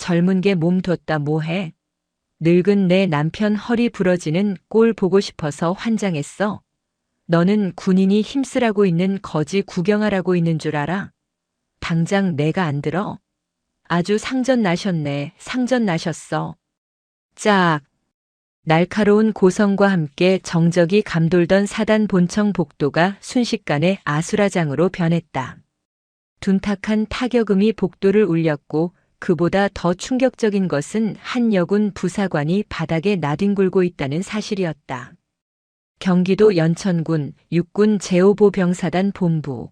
젊은 게 몸뒀다 뭐해. 늙은 내 남편 허리 부러지는 꼴 보고 싶어서 환장했어. 너는 군인이 힘쓰라고 있는 거지 구경하라고 있는 줄 알아? 당장 내가 안 들어? 아주 상전 나셨네. 상전 나셨어. 짝. 날카로운 고성과 함께 정적이 감돌던 사단 본청 복도가 순식간에 아수라장으로 변했다. 둔탁한 타격음이 복도를 울렸고 그보다 더 충격적인 것은 한 여군 부사관이 바닥에 나뒹굴고 있다는 사실이었다. 경기도 연천군 육군 제5보병사단 본부.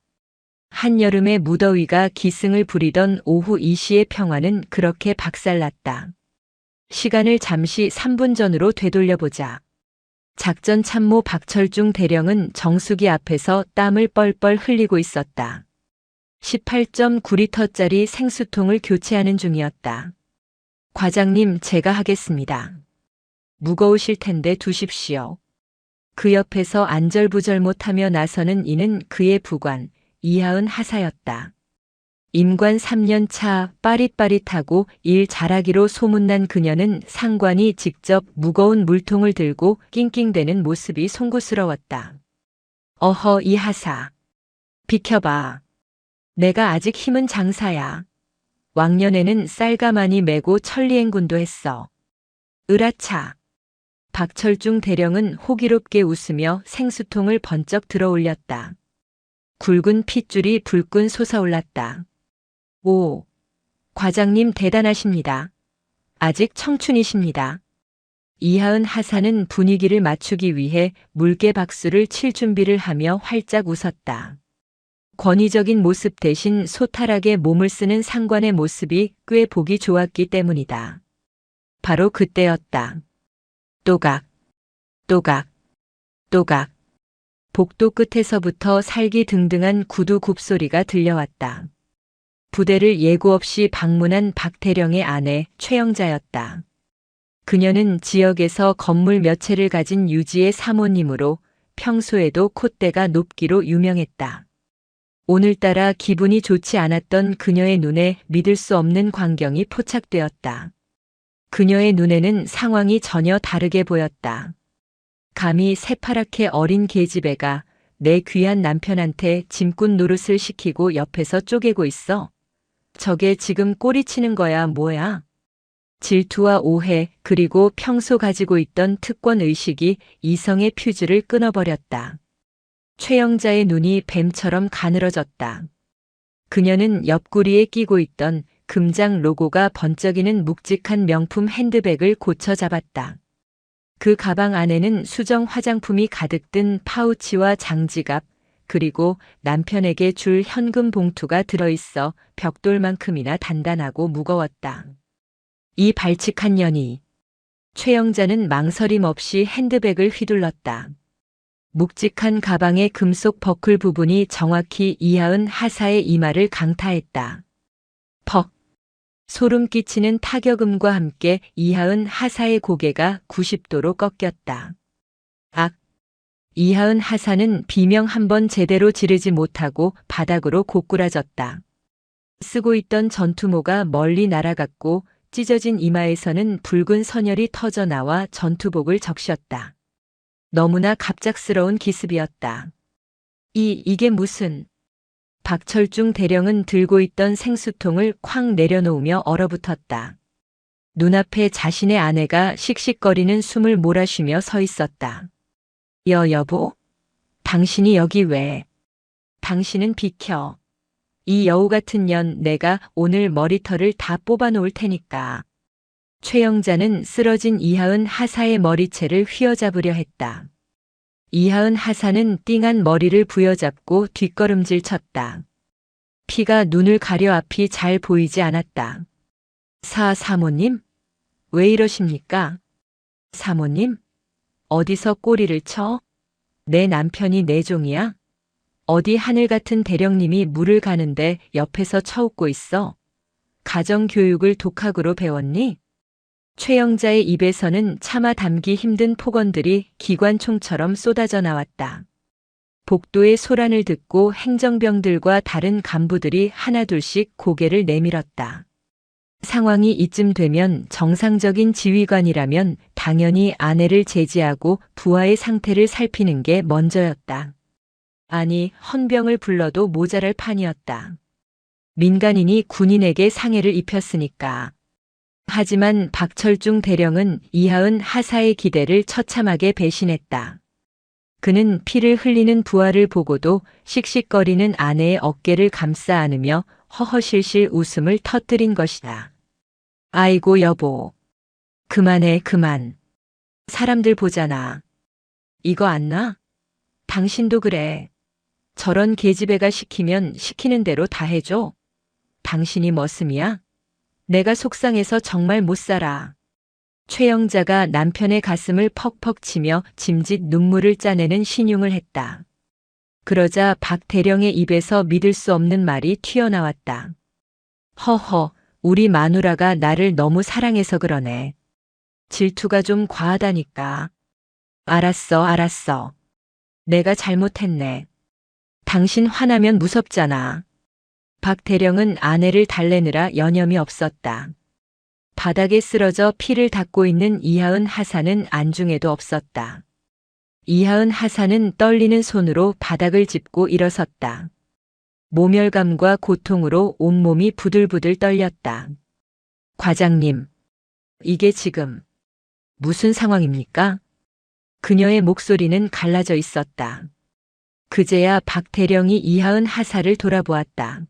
한여름의 무더위가 기승을 부리던 오후 2시의 평화는 그렇게 박살났다. 시간을 잠시 3분 전으로 되돌려보자. 작전 참모 박철중 대령은 정수기 앞에서 땀을 뻘뻘 흘리고 있었다. 18.9리터짜리 생수통을 교체하는 중이었다. 과장님, 제가 하겠습니다. 무거우실 텐데 두십시오. 그 옆에서 안절부절 못하며 나서는 이는 그의 부관, 이하은 하사였다. 임관 3년 차 빠릿빠릿하고 일 잘하기로 소문난 그녀는 상관이 직접 무거운 물통을 들고 낑낑대는 모습이 송구스러웠다. 어허, 이 하사. 비켜봐. 내가 아직 힘은 장사야. 왕년에는 쌀가마니 메고 천리행군도 했어. 으라차. 박철중 대령은 호기롭게 웃으며 생수통을 번쩍 들어 올렸다. 굵은 핏줄이 불끈 솟아올랐다. 오, 과장님 대단하십니다. 아직 청춘이십니다. 이하은 하사는 분위기를 맞추기 위해 물개 박수를 칠 준비를 하며 활짝 웃었다. 권위적인 모습 대신 소탈하게 몸을 쓰는 상관의 모습이 꽤 보기 좋았기 때문이다. 바로 그때였다. 또각, 또각, 또각. 복도 끝에서부터 살기등등한 구두 굽소리가 들려왔다. 부대를 예고 없이 방문한 박대령의 아내 최영자였다. 그녀는 지역에서 건물 몇 채를 가진 유지의 사모님으로 평소에도 콧대가 높기로 유명했다. 오늘따라 기분이 좋지 않았던 그녀의 눈에 믿을 수 없는 광경이 포착되었다. 그녀의 눈에는 상황이 전혀 다르게 보였다. 감히 새파랗게 어린 계집애가 내 귀한 남편한테 짐꾼 노릇을 시키고 옆에서 쪼개고 있어. 저게 지금 꼬리치는 거야 뭐야? 질투와 오해 그리고 평소 가지고 있던 특권 의식이 이성의 퓨즈를 끊어버렸다. 최영자의 눈이 뱀처럼 가늘어졌다. 그녀는 옆구리에 끼고 있던 금장 로고가 번쩍이는 묵직한 명품 핸드백을 고쳐 잡았다. 그 가방 안에는 수정 화장품이 가득 든 파우치와 장지갑, 그리고 남편에게 줄 현금 봉투가 들어있어 벽돌만큼이나 단단하고 무거웠다. 이 발칙한 년이. 최영자는 망설임 없이 핸드백을 휘둘렀다. 묵직한 가방의 금속 버클 부분이 정확히 이하은 하사의 이마를 강타했다. 퍽. 소름 끼치는 타격음과 함께 이하은 하사의 고개가 90도로 꺾였다. 악. 이하은 하사는 비명 한 번 제대로 지르지 못하고 바닥으로 고꾸라졌다. 쓰고 있던 전투모가 멀리 날아갔고 찢어진 이마에서는 붉은 선혈이 터져나와 전투복을 적셨다. 너무나 갑작스러운 기습이었다. 이게 무슨... 박철중 대령은 들고 있던 생수통을 쾅 내려놓으며 얼어붙었다. 눈앞에 자신의 아내가 씩씩거리는 숨을 몰아쉬며 서 있었다. 여보, 당신이 여기 왜? 당신은 비켜. 이 여우 같은 년 내가 오늘 머리털을 다 뽑아놓을 테니까. 최영자는 쓰러진 이하은 하사의 머리채를 휘어잡으려 했다. 이하은 하사는 띵한 머리를 부여잡고 뒷걸음질 쳤다. 피가 눈을 가려 앞이 잘 보이지 않았다. 사모님? 왜 이러십니까? 사모님? 어디서 꼬리를 쳐? 내 남편이 내 종이야? 어디 하늘 같은 대령님이 물을 가는데 옆에서 쳐웃고 있어? 가정교육을 독학으로 배웠니? 최영자의 입에서는 차마 담기 힘든 폭언들이 기관총처럼 쏟아져 나왔다. 복도의 소란을 듣고 행정병들과 다른 간부들이 하나둘씩 고개를 내밀었다. 상황이 이쯤 되면 정상적인 지휘관이라면 당연히 아내를 제지하고 부하의 상태를 살피는 게 먼저였다. 아니, 헌병을 불러도 모자랄 판이었다. 민간인이 군인에게 상해를 입혔으니까. 하지만 박철중 대령은 이하은 하사의 기대를 처참하게 배신했다. 그는 피를 흘리는 부하를 보고도 씩씩거리는 아내의 어깨를 감싸 안으며 허허실실 웃음을 터뜨린 것이다. 아이고 여보. 그만해 그만. 사람들 보잖아. 이거 안 나? 당신도 그래. 저런 계집애가 시키면 시키는 대로 다 해줘. 당신이 머슴이야? 내가 속상해서 정말 못 살아. 최영자가 남편의 가슴을 퍽퍽 치며 짐짓 눈물을 짜내는 신용을 했다. 그러자 박 대령의 입에서 믿을 수 없는 말이 튀어나왔다. 허허, 우리 마누라가 나를 너무 사랑해서 그러네. 질투가 좀 과하다니까. 알았어, 알았어. 내가 잘못했네. 당신 화나면 무섭잖아. 박 대령은 아내를 달래느라 여념이 없었다. 바닥에 쓰러져 피를 닦고 있는 이하은 하사는 안중에도 없었다. 이하은 하사는 떨리는 손으로 바닥을 짚고 일어섰다. 모멸감과 고통으로 온몸이 부들부들 떨렸다. 과장님, 이게 지금 무슨 상황입니까? 그녀의 목소리는 갈라져 있었다. 그제야 박 대령이 이하은 하사를 돌아보았다.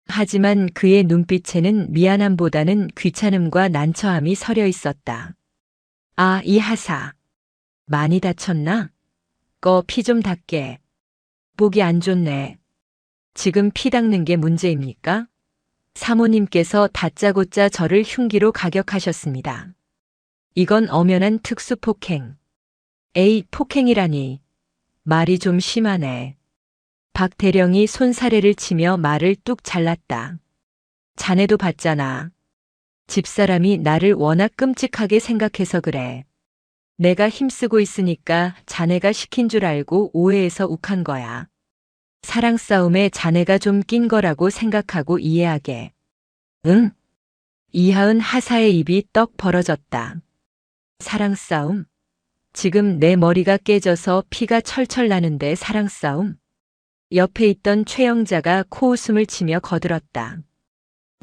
하지만 그의 눈빛에는 미안함보다는 귀찮음과 난처함이 서려 있었다. 아, 이 하사. 많이 다쳤나? 피 좀 닦게. 보기 안 좋네. 지금 피 닦는 게 문제입니까? 사모님께서 다짜고짜 저를 흉기로 가격하셨습니다. 이건 엄연한 특수폭행. 에이, 폭행이라니. 말이 좀 심하네. 박 대령이 손사래를 치며 말을 뚝 잘랐다. 자네도 봤잖아. 집사람이 나를 워낙 끔찍하게 생각해서 그래. 내가 힘쓰고 있으니까 자네가 시킨 줄 알고 오해해서 욱한 거야. 사랑 싸움에 자네가 좀 낀 거라고 생각하고 이해하게. 응? 이하은 하사의 입이 떡 벌어졌다. 사랑 싸움? 지금 내 머리가 깨져서 피가 철철 나는데 사랑 싸움? 옆에 있던 최영자가 코웃음을 치며 거들었다.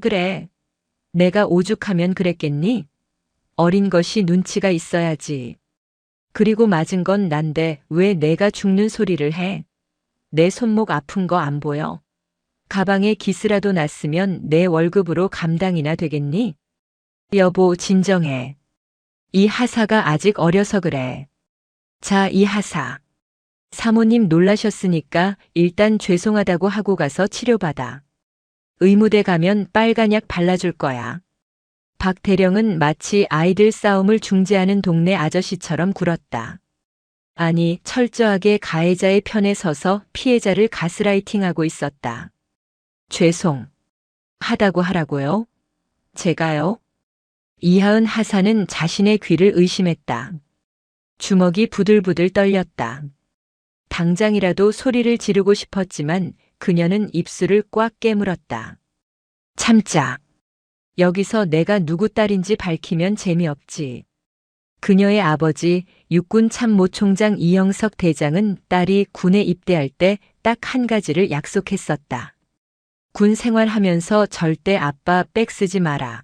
그래. 내가 오죽하면 그랬겠니? 어린 것이 눈치가 있어야지. 그리고 맞은 건 난데 왜 내가 죽는 소리를 해? 내 손목 아픈 거 안 보여? 가방에 기스라도 났으면 내 월급으로 감당이나 되겠니? 여보, 진정해. 이 하사가 아직 어려서 그래. 자, 이 하사. 사모님 놀라셨으니까 일단 죄송하다고 하고 가서 치료받아. 의무대 가면 빨간 약 발라줄 거야. 박 대령은 마치 아이들 싸움을 중재하는 동네 아저씨처럼 굴었다. 아니, 철저하게 가해자의 편에 서서 피해자를 가스라이팅하고 있었다. 죄송. 하다고 하라고요? 제가요? 이하은 하사는 자신의 귀를 의심했다. 주먹이 부들부들 떨렸다. 당장이라도 소리를 지르고 싶었지만 그녀는 입술을 꽉 깨물었다. 참자. 여기서 내가 누구 딸인지 밝히면 재미없지. 그녀의 아버지 육군 참모총장 이영석 대장은 딸이 군에 입대할 때 딱 한 가지를 약속했었다. 군 생활하면서 절대 아빠 백 쓰지 마라.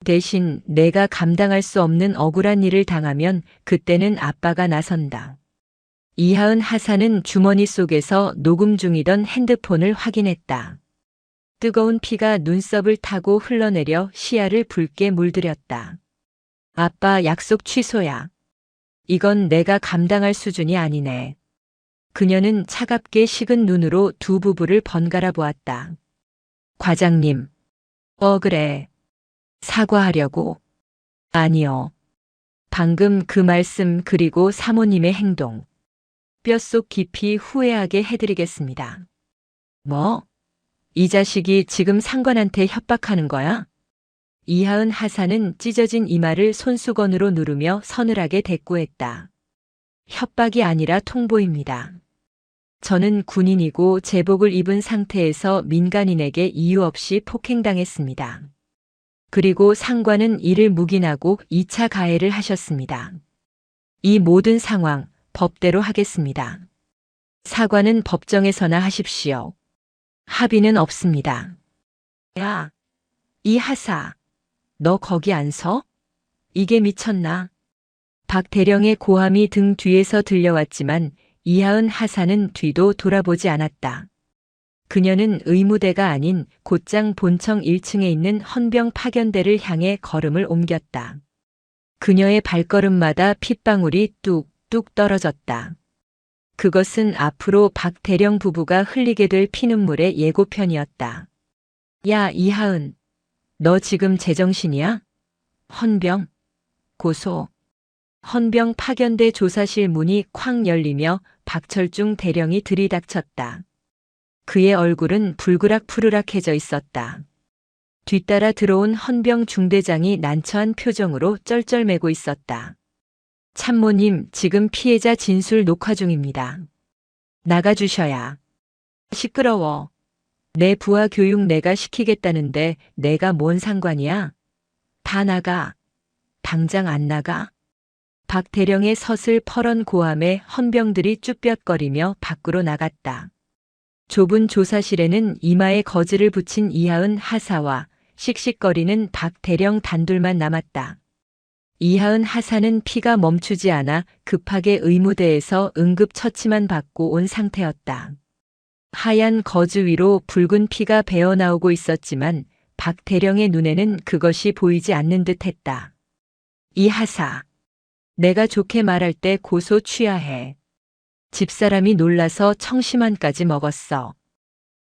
대신 내가 감당할 수 없는 억울한 일을 당하면 그때는 아빠가 나선다. 이하은 하사는 주머니 속에서 녹음 중이던 핸드폰을 확인했다. 뜨거운 피가 눈썹을 타고 흘러내려 시야를 붉게 물들였다. 아빠, 약속 취소야. 이건 내가 감당할 수준이 아니네. 그녀는 차갑게 식은 눈으로 두 부부를 번갈아 보았다. 과장님. 그래. 사과하려고. 아니요. 방금 그 말씀 그리고 사모님의 행동. 뼛속 깊이 후회하게 해드리겠습니다. 뭐? 이 자식이 지금 상관한테 협박하는 거야? 이하은 하사는 찢어진 이마를 손수건으로 누르며 서늘하게 대꾸했다. 협박이 아니라 통보입니다. 저는 군인이고 제복을 입은 상태에서 민간인에게 이유 없이 폭행당했습니다. 그리고 상관은 이를 묵인하고 2차 가해를 하셨습니다. 이 모든 상황 법대로 하겠습니다. 사과는 법정에서나 하십시오. 합의는 없습니다. 야, 이 하사, 너 거기 안 서? 이게 미쳤나? 박 대령의 고함이 등 뒤에서 들려왔지만 이하은 하사는 뒤도 돌아보지 않았다. 그녀는 의무대가 아닌 곧장 본청 1층에 있는 헌병 파견대를 향해 걸음을 옮겼다. 그녀의 발걸음마다 핏방울이 뚝뚝 떨어졌다. 그것은 앞으로 박 대령 부부가 흘리게 될 피눈물의 예고편이었다. 야, 이하은, 너 지금 제정신이야? 헌병, 고소. 헌병 파견대 조사실 문이 쾅 열리며 박철중 대령이 들이닥쳤다. 그의 얼굴은 불그락푸르락해져 있었다. 뒤따라 들어온 헌병 중대장이 난처한 표정으로 쩔쩔매고 있었다. 참모님, 지금 피해자 진술 녹화 중입니다. 나가주셔야. 시끄러워. 내 부하 교육 내가 시키겠다는데 내가 뭔 상관이야? 다 나가. 당장 안 나가? 박 대령의 서슬 퍼런 고함에 헌병들이 쭈뼛거리며 밖으로 나갔다. 좁은 조사실에는 이마에 거즈를 붙인 이하은 하사와 씩씩거리는 박 대령 단둘만 남았다. 이하은 하사는 피가 멈추지 않아 급하게 의무대에서 응급처치만 받고 온 상태였다. 하얀 거즈 위로 붉은 피가 배어나오고 있었지만 박 대령의 눈에는 그것이 보이지 않는 듯했다. 이 하사, 내가 좋게 말할 때 고소 취하해. 집사람이 놀라서 청심환까지 먹었어.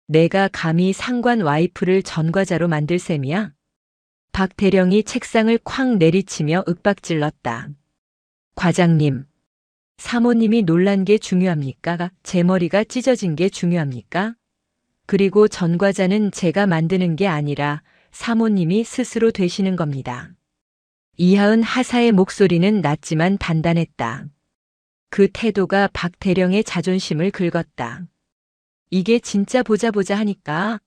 내가 감히 상관 와이프를 전과자로 만들 셈이야? 박 대령이 책상을 쾅 내리치며 윽박질렀다. 과장님, 사모님이 놀란 게 중요합니까? 제 머리가 찢어진 게 중요합니까? 그리고 전과자는 제가 만드는 게 아니라 사모님이 스스로 되시는 겁니다. 이하은 하사의 목소리는 낮지만 단단했다. 그 태도가 박 대령의 자존심을 긁었다. 이게 진짜 보자 하니까?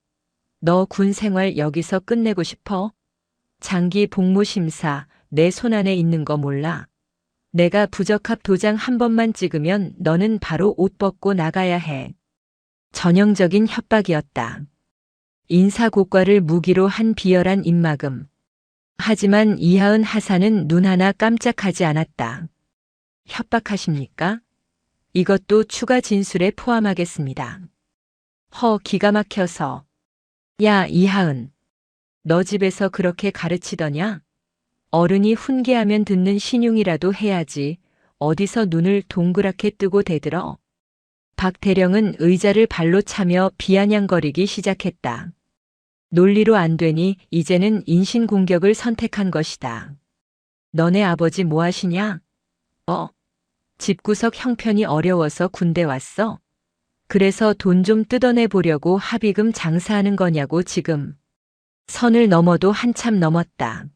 너 군 생활 여기서 끝내고 싶어? 장기 복무 심사 내 손안에 있는 거 몰라? 내가 부적합 도장 한 번만 찍으면 너는 바로 옷 벗고 나가야 해. 전형적인 협박이었다. 인사고과를 무기로 한 비열한 입막음. 하지만 이하은 하사는 눈 하나 깜짝하지 않았다. 협박하십니까? 이것도 추가 진술에 포함하겠습니다. 기가 막혀서. 야, 이하은. 너 집에서 그렇게 가르치더냐? 어른이 훈계하면 듣는 신용이라도 해야지. 어디서 눈을 동그랗게 뜨고 대들어? 박 대령은 의자를 발로 차며 비아냥거리기 시작했다. 논리로 안 되니 이제는 인신공격을 선택한 것이다. 너네 아버지 뭐 하시냐? 집구석 형편이 어려워서 군대 왔어? 그래서 돈 좀 뜯어내 보려고 합의금 장사하는 거냐고 지금. 선을 넘어도 한참 넘었다.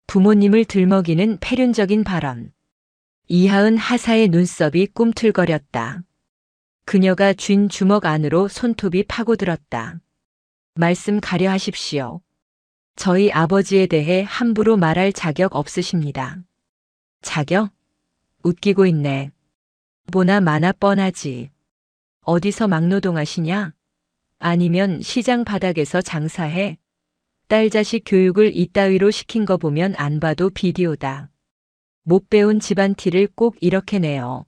부모님을 들먹이는 패륜적인 발언. 이하은 하사의 눈썹이 꿈틀거렸다. 그녀가 쥔 주먹 안으로 손톱이 파고들었다. 말씀 가려 하십시오. 저희 아버지에 대해 함부로 말할 자격 없으십니다. 자격? 웃기고 있네. 보나 마나 뻔하지. 어디서 막노동하시냐? 아니면 시장 바닥에서 장사해? 딸 자식 교육을 이따위로 시킨 거 보면 안 봐도 비디오다. 못 배운 집안 티를 꼭 이렇게 내요.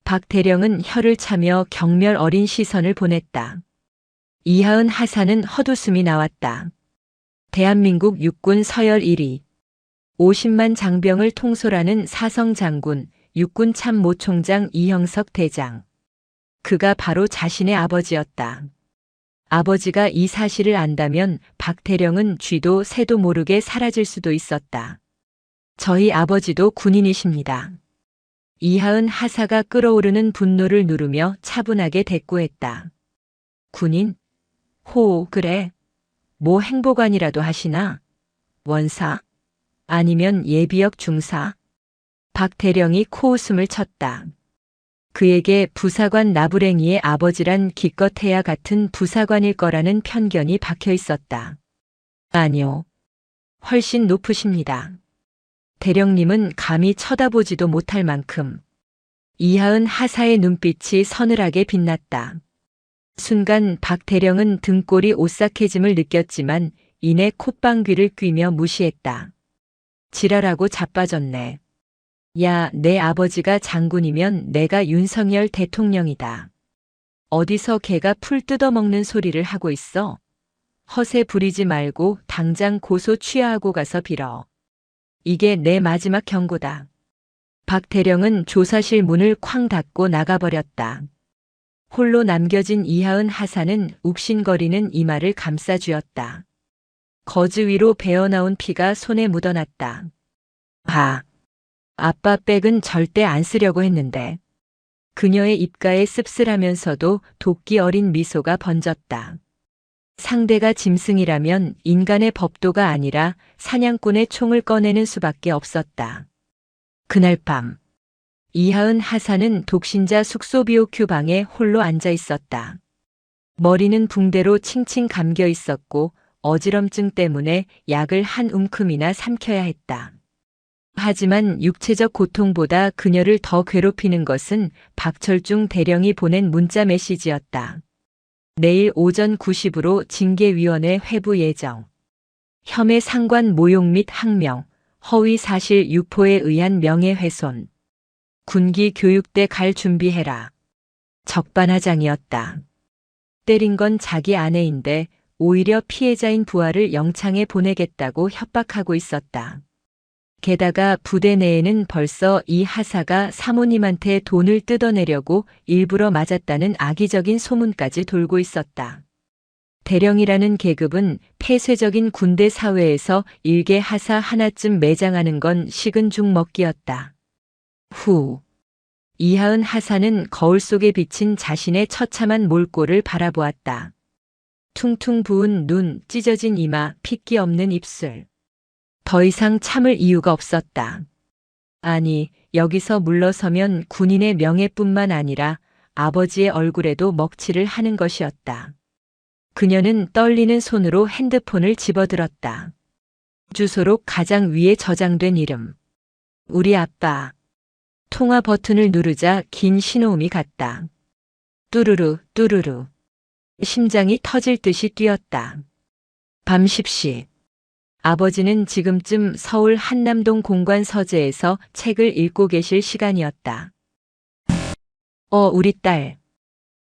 박 대령은 혀를 차며 경멸 어린 시선을 보냈다. 이하은 하사는 헛웃음이 나왔다. 대한민국 육군 서열 1위. 50만 장병을 통솔하는 사성 장군, 육군 참모총장 이형석 대장. 그가 바로 자신의 아버지였다. 아버지가 이 사실을 안다면 박 대령은 쥐도 새도 모르게 사라질 수도 있었다. 저희 아버지도 군인이십니다. 이하은 하사가 끓어오르는 분노를 누르며 차분하게 대꾸했다. 군인? 그래. 뭐 행보관이라도 하시나? 원사? 아니면 예비역 중사? 박 대령이 코웃음을 쳤다. 그에게 부사관 나부랭이의 아버지란 기껏해야 같은 부사관일 거라는 편견이 박혀 있었다. 아니요. 훨씬 높으십니다. 대령님은 감히 쳐다보지도 못할 만큼 이하은 하사의 눈빛이 서늘하게 빛났다. 순간 박 대령은 등골이 오싹해짐을 느꼈지만 이내 콧방귀를 뀌며 무시했다. 지랄하고 자빠졌네. 야, 내 아버지가 장군이면 내가 윤석열 대통령이다. 어디서 개가 풀 뜯어먹는 소리를 하고 있어? 허세 부리지 말고 당장 고소 취하하고 가서 빌어. 이게 내 마지막 경고다. 박 대령은 조사실 문을 쾅 닫고 나가버렸다. 홀로 남겨진 이하은 하사는 욱신거리는 이마를 감싸쥐었다. 거즈 위로 배어나온 피가 손에 묻어났다. 아빠 백은 절대 안 쓰려고 했는데. 그녀의 입가에 씁쓸하면서도 도끼 어린 미소가 번졌다. 상대가 짐승이라면 인간의 법도가 아니라 사냥꾼의 총을 꺼내는 수밖에 없었다. 그날 밤 이하은 하사는 독신자 숙소 BOQ 방에 홀로 앉아 있었다. 머리는 붕대로 칭칭 감겨 있었고 어지럼증 때문에 약을 한 움큼이나 삼켜야 했다. 하지만 육체적 고통보다 그녀를 더 괴롭히는 것은 박철중 대령이 보낸 문자 메시지였다. 내일 오전 9시부로 징계위원회 회부 예정. 혐의 상관 모욕 및 항명, 허위 사실 유포에 의한 명예훼손. 군기 교육대 갈 준비해라. 적반하장이었다. 때린 건 자기 아내인데 오히려 피해자인 부하를 영창에 보내겠다고 협박하고 있었다. 게다가 부대 내에는 벌써 이 하사가 사모님한테 돈을 뜯어내려고 일부러 맞았다는 악의적인 소문까지 돌고 있었다. 대령이라는 계급은 폐쇄적인 군대 사회에서 일개 하사 하나쯤 매장하는 건 식은 죽 먹기였다. 이하은 하사는 거울 속에 비친 자신의 처참한 몰골을 바라보았다. 퉁퉁 부은 눈, 찢어진 이마, 핏기 없는 입술. 더 이상 참을 이유가 없었다. 아니, 여기서 물러서면 군인의 명예뿐만 아니라 아버지의 얼굴에도 먹칠을 하는 것이었다. 그녀는 떨리는 손으로 핸드폰을 집어들었다. 주소록 가장 위에 저장된 이름. 우리 아빠. 통화 버튼을 누르자 긴 신호음이 갔다. 뚜루루, 뚜루루. 심장이 터질 듯이 뛰었다. 밤 10시. 아버지는 지금쯤 서울 한남동 공관 서재에서 책을 읽고 계실 시간이었다. 우리 딸.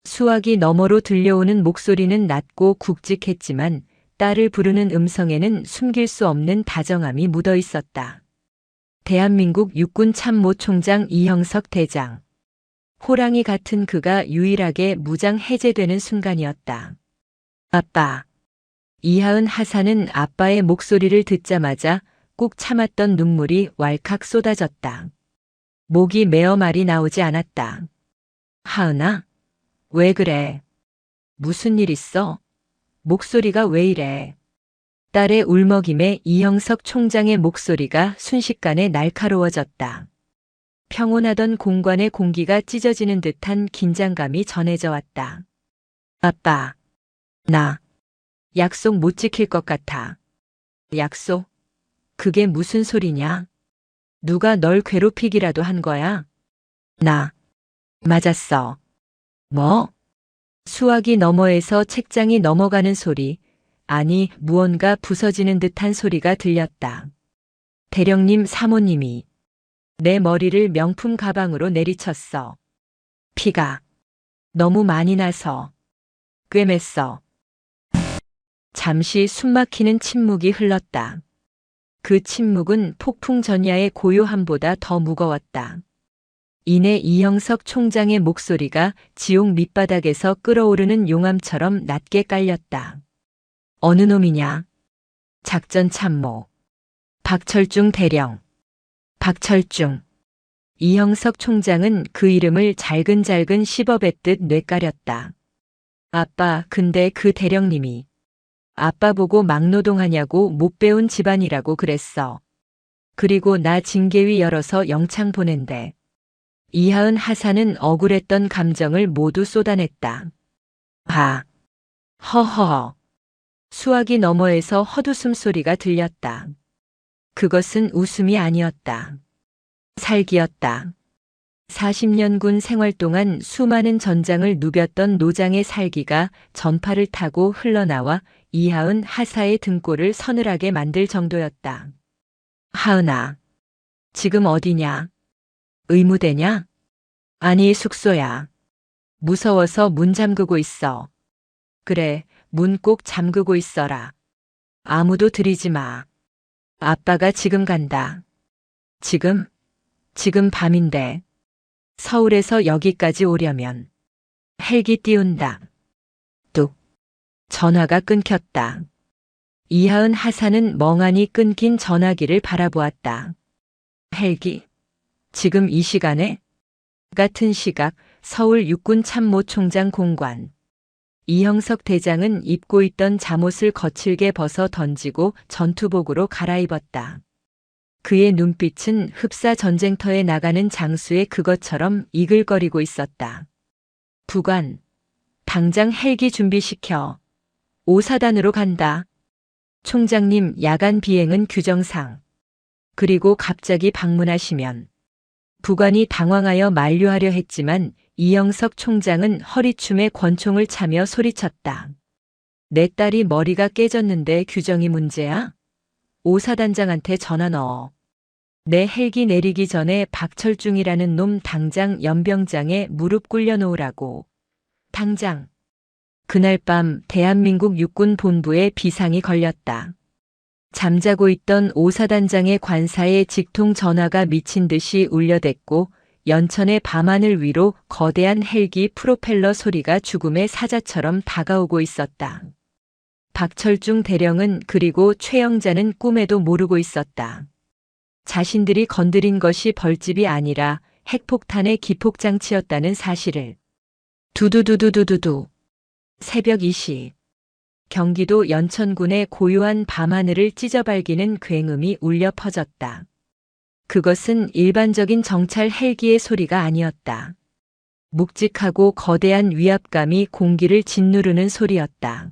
수화기 너머로 들려오는 목소리는 낮고 굵직했지만 딸을 부르는 음성에는 숨길 수 없는 다정함이 묻어 있었다. 대한민국 육군 참모 총장 이형석 대장. 호랑이 같은 그가 유일하게 무장 해제되는 순간이었다. 아빠. 이하은 하사는 아빠의 목소리를 듣자마자 꾹 참았던 눈물이 왈칵 쏟아졌다. 목이 메어 말이 나오지 않았다. 하은아? 왜 그래? 무슨 일 있어? 목소리가 왜 이래? 딸의 울먹임에 이형석 총장의 목소리가 순식간에 날카로워졌다. 평온하던 공관의 공기가 찢어지는 듯한 긴장감이 전해져 왔다. 아빠, 나 약속 못 지킬 것 같아. 약속? 그게 무슨 소리냐? 누가 널 괴롭히기라도 한 거야? 나 맞았어. 뭐? 수화기 너머에서 책장이 넘어가는 소리, 아니 무언가 부서지는 듯한 소리가 들렸다. 대령님 사모님이 내 머리를 명품 가방으로 내리쳤어. 피가 너무 많이 나서 꿰맸어. 잠시 숨막히는 침묵이 흘렀다. 그 침묵은 폭풍 전야의 고요함보다 더 무거웠다. 이내 이형석 총장의 목소리가 지옥 밑바닥에서 끓어오르는 용암처럼 낮게 깔렸다. 어느 놈이냐? 작전 참모. 박철중 대령. 박철중. 이형석 총장은 그 이름을 잘근잘근 씹어뱉듯 뇌까렸다. 아빠, 근데 그 대령님이 아빠 보고 막노동하냐고 못 배운 집안이라고 그랬어. 그리고 나 징계위 열어서 영창 보낸대. 이하은 하사는 억울했던 감정을 모두 쏟아냈다. 허허. 수화기 너머에서 헛웃음 소리가 들렸다. 그것은 웃음이 아니었다. 살기였다. 40년 군 생활 동안 수많은 전장을 누볐던 노장의 살기가 전파를 타고 흘러나와 이하은 하사의 등골을 서늘하게 만들 정도였다. 하은아, 지금 어디냐? 의무대냐? 아니, 숙소야. 무서워서 문 잠그고 있어. 그래, 문 꼭 잠그고 있어라. 아무도 들이지 마. 아빠가 지금 간다. 지금 밤인데. 서울에서 여기까지 오려면. 헬기 띄운다. 뚝. 전화가 끊겼다. 이하은 하사는 멍하니 끊긴 전화기를 바라보았다. 헬기? 지금 이 시간에? 같은 시각 서울 육군 참모총장 공관. 이형석 대장은 입고 있던 잠옷을 거칠게 벗어 던지고 전투복으로 갈아입었다. 그의 눈빛은 흡사 전쟁터에 나가는 장수의 그것처럼 이글거리고 있었다. 부관, 당장 헬기 준비시켜. 5사단으로 간다. 총장님, 야간 비행은 규정상. 그리고 갑자기 방문하시면. 부관이 당황하여 만류하려 했지만 이영석 총장은 허리춤에 권총을 차며 소리쳤다. 내 딸이 머리가 깨졌는데 규정이 문제야? 5사단장한테 전화 넣어. 내 헬기 내리기 전에 박철중이라는 놈 당장 연병장에 무릎 꿇려 놓으라고. 당장. 그날 밤 대한민국 육군 본부에 비상이 걸렸다. 잠자고 있던 5사단장의 관사에 직통 전화가 미친 듯이 울려댔고 연천의 밤하늘 위로 거대한 헬기 프로펠러 소리가 죽음의 사자처럼 다가오고 있었다. 박철중 대령은 그리고 최영자는 꿈에도 모르고 있었다. 자신들이 건드린 것이 벌집이 아니라 핵폭탄의 기폭장치였다는 사실을. 두두두두두두두. 새벽 2시. 경기도 연천군의 고요한 밤하늘을 찢어발기는 굉음이 울려 퍼졌다. 그것은 일반적인 정찰 헬기의 소리가 아니었다. 묵직하고 거대한 위압감이 공기를 짓누르는 소리였다.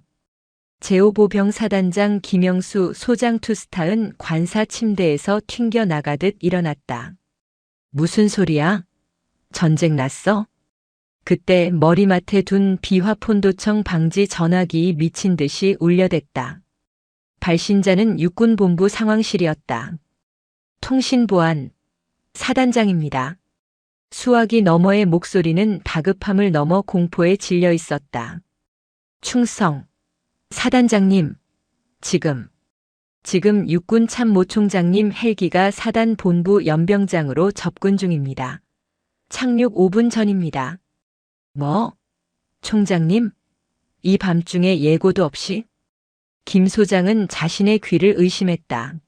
제5보병 사단장 김영수 소장 투스타은 관사 침대에서 튕겨 나가듯 일어났다. 무슨 소리야? 전쟁 났어? 그때 머리맡에 둔 비화폰도청 방지 전화기 미친 듯이 울려댔다. 발신자는 육군본부 상황실이었다. 통신보안, 사단장입니다. 수화기 너머의 목소리는 다급함을 넘어 공포에 질려 있었다. 충성, 사단장님, 지금 육군 참모총장님 헬기가 사단 본부 연병장으로 접근 중입니다. 착륙 5분 전입니다. 뭐? 총장님? 이 밤중에 예고도 없이? 김 소장은 자신의 귀를 의심했다.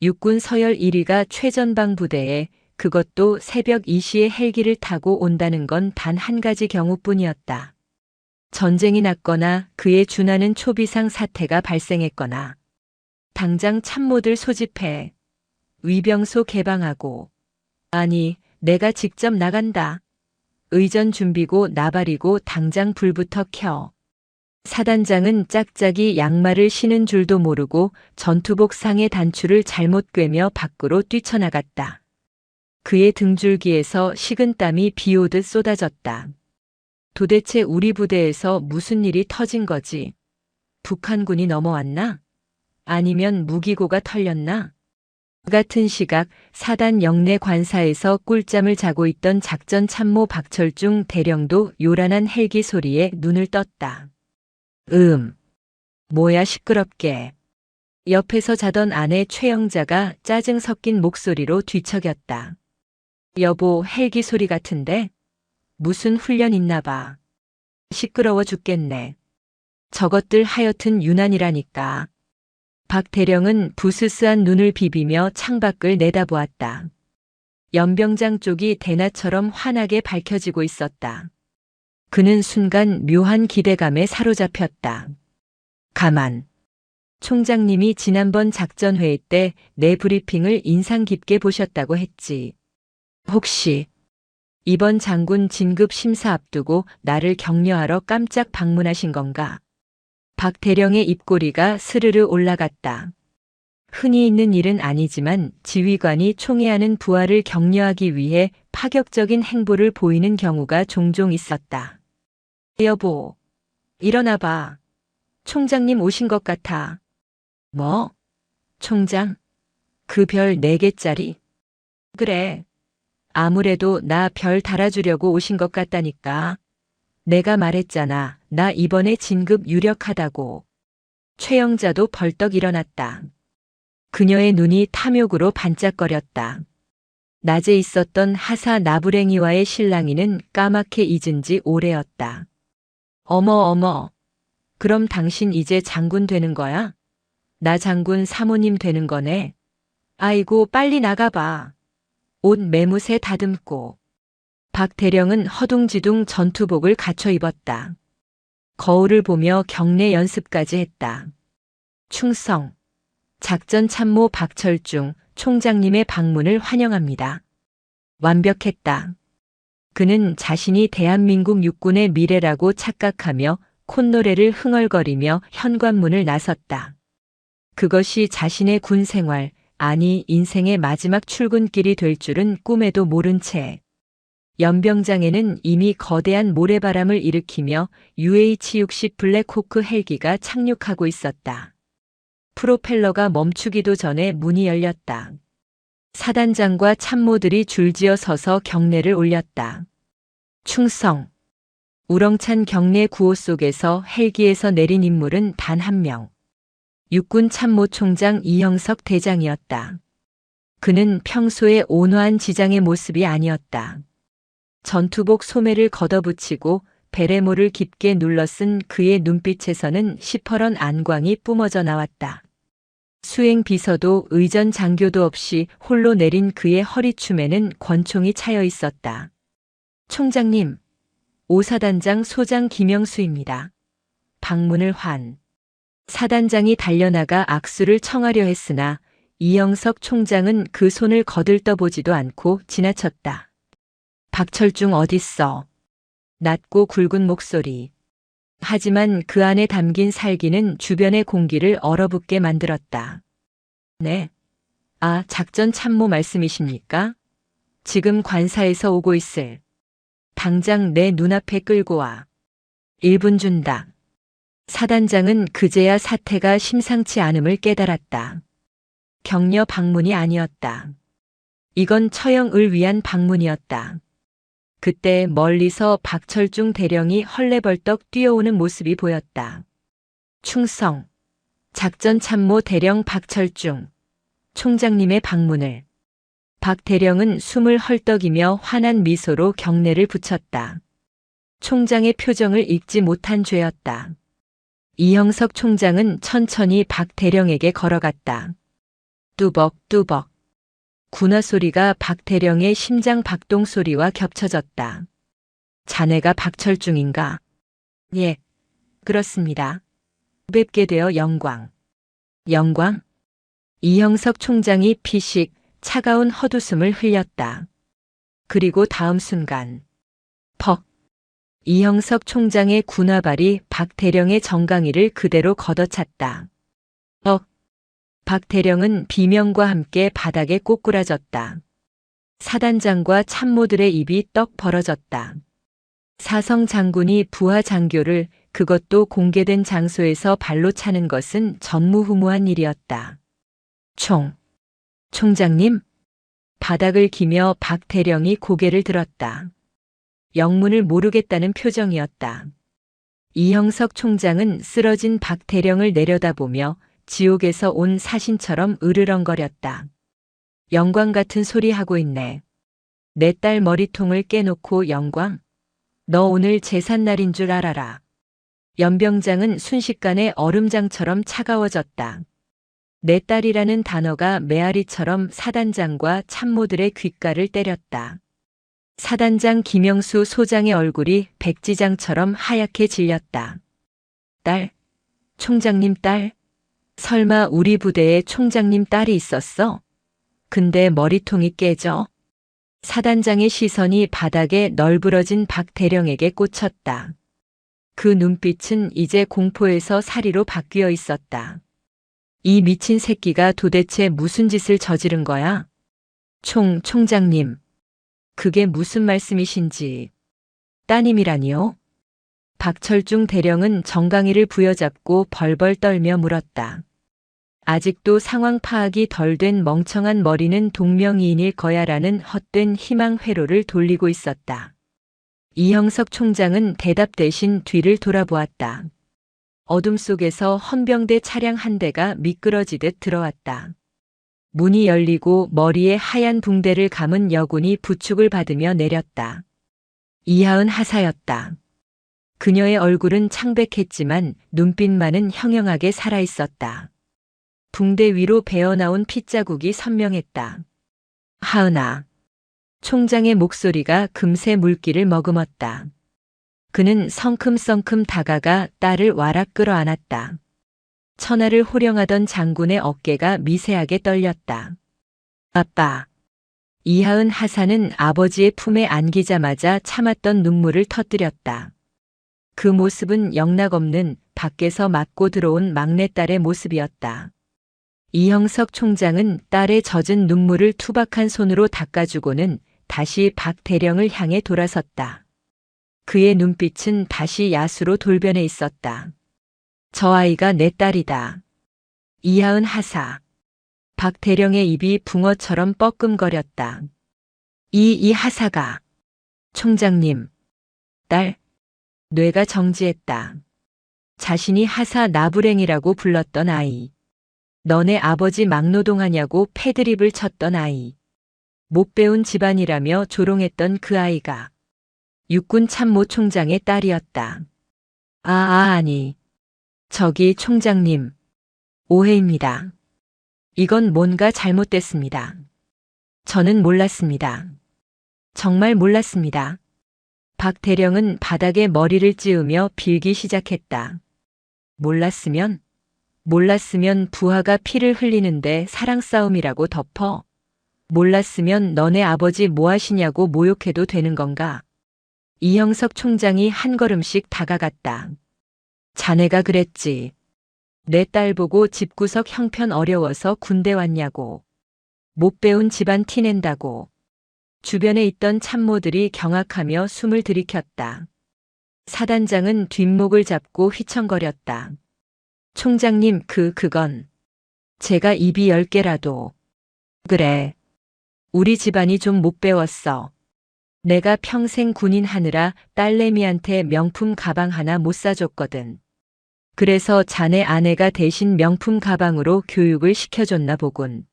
육군 서열 1위가 최전방 부대에 그것도 새벽 2시에 헬기를 타고 온다는 건 단 한 가지 경우뿐이었다. 전쟁이 났거나 그에 준하는 초비상 사태가 발생했거나 당장 참모들 소집해 위병소 개방하고 아니 내가 직접 나간다. 의전 준비고 나발이고 당장 불부터 켜. 사단장은 짝짝이 양말을 신은 줄도 모르고 전투복 상의 단추를 잘못 꿰며 밖으로 뛰쳐나갔다. 그의 등줄기에서 식은땀이 비오듯 쏟아졌다. 도대체 우리 부대에서 무슨 일이 터진 거지? 북한군이 넘어왔나? 아니면 무기고가 털렸나? 같은 시각 사단 영내 관사에서 꿀잠을 자고 있던 작전 참모 박철중 대령도 요란한 헬기 소리에 눈을 떴다. 뭐야 시끄럽게. 옆에서 자던 아내 최영자가 짜증 섞인 목소리로 뒤척였다. 여보, 헬기 소리 같은데? 무슨 훈련 있나 봐. 시끄러워 죽겠네. 저것들 하여튼 유난이라니까. 박 대령은 부스스한 눈을 비비며 창밖을 내다보았다. 연병장 쪽이 대낮처럼 환하게 밝혀지고 있었다. 그는 순간 묘한 기대감에 사로잡혔다. 가만. 총장님이 지난번 작전회의 때 내 브리핑을 인상 깊게 보셨다고 했지. 혹시 이번 장군 진급 심사 앞두고 나를 격려하러 깜짝 방문하신 건가? 박 대령의 입꼬리가 스르르 올라갔다. 흔히 있는 일은 아니지만 지휘관이 총애하는 부하를 격려하기 위해 파격적인 행보를 보이는 경우가 종종 있었다. 여보, 일어나 봐. 총장님 오신 것 같아. 뭐? 총장? 그 별 4개짜리? 그래. 아무래도 나 별 달아주려고 오신 것 같다니까. 내가 말했잖아. 나 이번에 진급 유력하다고. 최영자도 벌떡 일어났다. 그녀의 눈이 탐욕으로 반짝거렸다. 낮에 있었던 하사 나부랭이와의 실랑이는 까맣게 잊은 지 오래였다. 어머 어머. 그럼 당신 이제 장군 되는 거야? 나 장군 사모님 되는 거네. 아이고 빨리 나가봐. 옷 매무새 다듬고. 박 대령은 허둥지둥 전투복을 갖춰 입었다. 거울을 보며 경례 연습까지 했다. 충성. 작전 참모 박철중 총장님의 방문을 환영합니다. 완벽했다. 그는 자신이 대한민국 육군의 미래라고 착각하며 콧노래를 흥얼거리며 현관문을 나섰다. 그것이 자신의 군 생활, 아니 인생의 마지막 출근길이 될 줄은 꿈에도 모른 채 연병장에는 이미 거대한 모래바람을 일으키며 UH-60 블랙호크 헬기가 착륙하고 있었다. 프로펠러가 멈추기도 전에 문이 열렸다. 사단장과 참모들이 줄지어 서서 경례를 올렸다. 충성. 우렁찬 경례 구호 속에서 헬기에서 내린 인물은 단 한 명. 육군 참모총장 이형석 대장이었다. 그는 평소에 온화한 지장의 모습이 아니었다. 전투복 소매를 걷어붙이고 베레모를 깊게 눌러쓴 그의 눈빛에서는 시퍼런 안광이 뿜어져 나왔다. 수행 비서도 의전 장교도 없이 홀로 내린 그의 허리춤에는 권총이 차여 있었다. 총장님, 오사단장 소장 김영수입니다. 방문을 환. 사단장이 달려나가 악수를 청하려 했으나 이영석 총장은 그 손을 거들떠보지도 않고 지나쳤다. 박철중 어딨어? 낮고 굵은 목소리. 하지만 그 안에 담긴 살기는 주변의 공기를 얼어붙게 만들었다. 네. 아, 작전 참모 말씀이십니까? 지금 관사에서 오고 있을. 당장 내 눈앞에 끌고 와. 1분 준다. 사단장은 그제야 사태가 심상치 않음을 깨달았다. 격려 방문이 아니었다. 이건 처형을 위한 방문이었다. 그때 멀리서 박철중 대령이 헐레벌떡 뛰어오는 모습이 보였다. 충성. 작전 참모 대령 박철중. 총장님의 방문을. 박 대령은 숨을 헐떡이며 환한 미소로 경례를 붙였다. 총장의 표정을 읽지 못한 죄였다. 이형석 총장은 천천히 박 대령에게 걸어갔다. 뚜벅뚜벅. 군화 소리가 박 대령의 심장 박동 소리와 겹쳐졌다. 자네가 박철중인가? 예, 그렇습니다. 뵙게 되어 영광. 영광? 이형석 총장이 피식 차가운 헛웃음을 흘렸다. 그리고 다음 순간 퍽. 이형석 총장의 군화발이 박 대령의 정강이를 그대로 걷어찼다. 박 대령은 비명과 함께 바닥에 꼬꾸라졌다. 사단장과 참모들의 입이 떡 벌어졌다. 사성 장군이 부하 장교를 그것도 공개된 장소에서 발로 차는 것은 전무후무한 일이었다. 총장님? 바닥을 기며 박 대령이 고개를 들었다. 영문을 모르겠다는 표정이었다. 이형석 총장은 쓰러진 박 대령을 내려다보며 지옥에서 온 사신처럼 으르렁거렸다. 영광 같은 소리 하고 있네. 내 딸 머리통을 깨놓고 영광? 너 오늘 제삿날인 줄 알아라. 연병장은 순식간에 얼음장처럼 차가워졌다. 내 딸이라는 단어가 메아리처럼 사단장과 참모들의 귓가를 때렸다. 사단장 김영수 소장의 얼굴이 백지장처럼 하얗게 질렸다. 딸? 총장님 딸? 설마 우리 부대에 총장님 딸이 있었어? 근데 머리통이 깨져? 사단장의 시선이 바닥에 널브러진 박 대령에게 꽂혔다. 그 눈빛은 이제 공포에서 사리로 바뀌어 있었다. 이 미친 새끼가 도대체 무슨 짓을 저지른 거야? 총장님. 그게 무슨 말씀이신지. 따님이라니요? 박철중 대령은 정강이를 부여잡고 벌벌 떨며 물었다. 아직도 상황 파악이 덜 된 멍청한 머리는 동명이인일 거야라는 헛된 희망 회로를 돌리고 있었다. 이형석 총장은 대답 대신 뒤를 돌아보았다. 어둠 속에서 헌병대 차량 한 대가 미끄러지듯 들어왔다. 문이 열리고 머리에 하얀 붕대를 감은 여군이 부축을 받으며 내렸다. 이하은 하사였다. 그녀의 얼굴은 창백했지만 눈빛만은 형형하게 살아있었다. 붕대 위로 배어나온 핏자국이 선명했다. 하은아. 총장의 목소리가 금세 물기를 머금었다. 그는 성큼성큼 다가가 딸을 와락 끌어안았다. 천하를 호령하던 장군의 어깨가 미세하게 떨렸다. 아빠. 이하은 하사는 아버지의 품에 안기자마자 참았던 눈물을 터뜨렸다. 그 모습은 영락없는 밖에서 맞고 들어온 막내딸의 모습이었다. 이형석 총장은 딸의 젖은 눈물을 투박한 손으로 닦아주고는 다시 박 대령을 향해 돌아섰다. 그의 눈빛은 다시 야수로 돌변해 있었다. 저 아이가 내 딸이다. 이하은 하사. 박 대령의 입이 붕어처럼 뻐끔거렸다. 이 하사가. 총장님. 딸. 뇌가 정지했다. 자신이 하사 나부랭이라고 불렀던 아이. 너네 아버지 막노동하냐고 패드립을 쳤던 아이. 못 배운 집안이라며 조롱했던 그 아이가 육군 참모 총장의 딸이었다. 아니. 저기 총장님. 오해입니다. 이건 뭔가 잘못됐습니다. 저는 몰랐습니다. 정말 몰랐습니다. 박 대령은 바닥에 머리를 찌우며 빌기 시작했다. 몰랐으면 부하가 피를 흘리는데 사랑 싸움이라고 덮어. 몰랐으면 너네 아버지 뭐 하시냐고 모욕해도 되는 건가? 이형석 총장이 한 걸음씩 다가갔다. 자네가 그랬지. 내 딸 보고 집구석 형편 어려워서 군대 왔냐고. 못 배운 집안 티낸다고. 주변에 있던 참모들이 경악하며 숨을 들이켰다. 사단장은 뒷목을 잡고 휘청거렸다. 총장님 그건 제가 입이 10개라도. 그래. 우리 집안이 좀 못 배웠어. 내가 평생 군인 하느라 딸내미한테 명품 가방 하나 못 사줬거든. 그래서 자네 아내가 대신 명품 가방으로 교육을 시켜줬나 보군.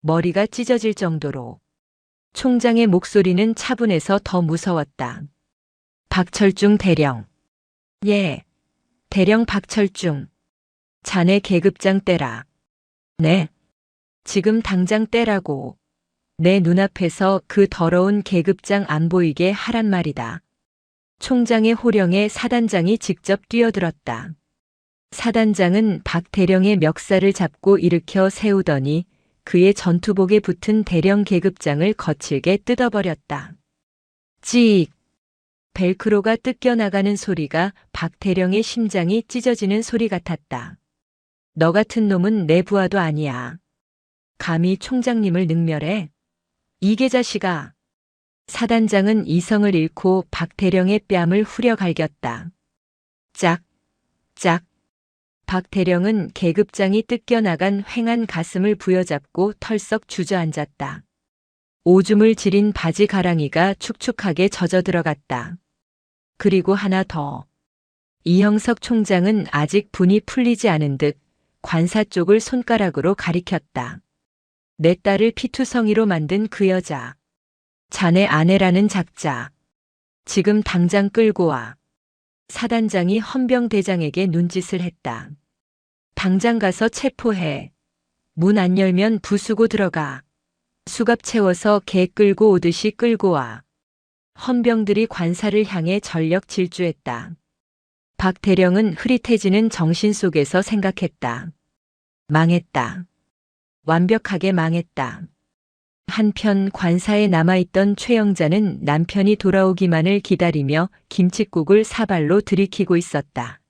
머리가 찢어질 정도로. 총장의 목소리는 차분해서 더 무서웠다. 박철중 대령. 예. 대령 박철중. 자네 계급장 떼라. 네. 지금 당장 떼라고. 내 눈앞에서 그 더러운 계급장 안 보이게 하란 말이다. 총장의 호령에 사단장이 직접 뛰어들었다. 사단장은 박 대령의 멱살을 잡고 일으켜 세우더니 그의 전투복에 붙은 대령 계급장을 거칠게 뜯어버렸다. 찍! 벨크로가 뜯겨나가는 소리가 박 대령의 심장이 찢어지는 소리 같았다. 너 같은 놈은 내 부하도 아니야. 감히 총장님을 능멸해? 이 개자식아. 사단장은 이성을 잃고 박 대령의 뺨을 후려 갈겼다. 짝, 짝. 박 대령은 계급장이 뜯겨나간 휑한 가슴을 부여잡고 털썩 주저앉았다. 오줌을 지린 바지 가랑이가 축축하게 젖어 들어갔다. 그리고 하나 더. 이형석 총장은 아직 분이 풀리지 않은 듯 관사 쪽을 손가락으로 가리켰다. 내 딸을 피투성이로 만든 그 여자. 자네 아내라는 작자. 지금 당장 끌고 와. 사단장이 헌병대장에게 눈짓을 했다. 당장 가서 체포해. 문 안 열면 부수고 들어가. 수갑 채워서 개 끌고 오듯이 끌고 와. 헌병들이 관사를 향해 전력 질주했다. 박 대령은 흐릿해지는 정신 속에서 생각했다. 망했다. 완벽하게 망했다. 한편 관사에 남아있던 최영자는 남편이 돌아오기만을 기다리며 김칫국을 사발로 들이키고 있었다.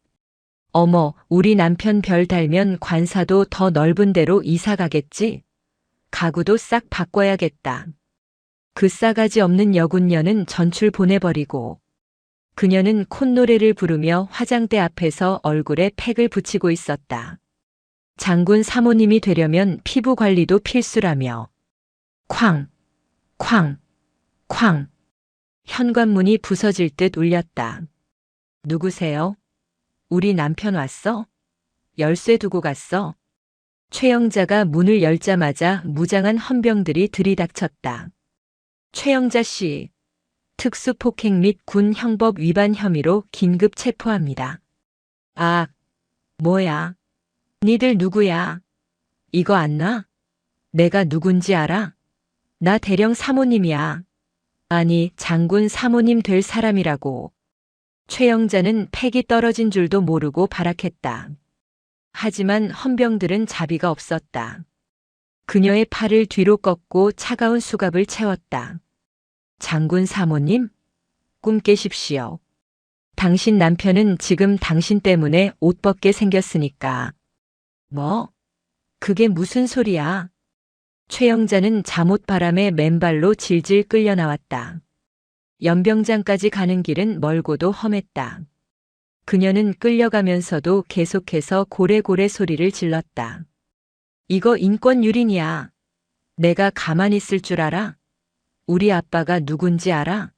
어머, 우리 남편 별 달면 관사도 더 넓은 데로 이사 가겠지? 가구도 싹 바꿔야겠다. 그 싸가지 없는 여군녀는 전출 보내버리고 그녀는 콧노래를 부르며 화장대 앞에서 얼굴에 팩을 붙이고 있었다. 장군 사모님이 되려면 피부 관리도 필수라며. 쾅, 쾅, 쾅. 현관문이 부서질 듯 울렸다. 누구세요? 우리 남편 왔어? 열쇠 두고 갔어? 최영자가 문을 열자마자 무장한 헌병들이 들이닥쳤다. 최영자 씨, 특수폭행 및 군 형법 위반 혐의로 긴급 체포합니다. 아, 뭐야? 니들 누구야? 이거 안 나? 내가 누군지 알아? 나 대령 사모님이야. 아니, 장군 사모님 될 사람이라고. 최영자는 팩이 떨어진 줄도 모르고 발악했다. 하지만 헌병들은 자비가 없었다. 그녀의 팔을 뒤로 꺾고 차가운 수갑을 채웠다. 장군 사모님? 꿈 깨십시오. 당신 남편은 지금 당신 때문에 옷 벗게 생겼으니까. 뭐? 그게 무슨 소리야? 최영자는 잠옷바람에 맨발로 질질 끌려 나왔다. 연병장까지 가는 길은 멀고도 험했다. 그녀는 끌려가면서도 계속해서 고래고래 소리를 질렀다. 이거 인권유린이야. 내가 가만히 있을 줄 알아? 우리 아빠가 누군지 알아?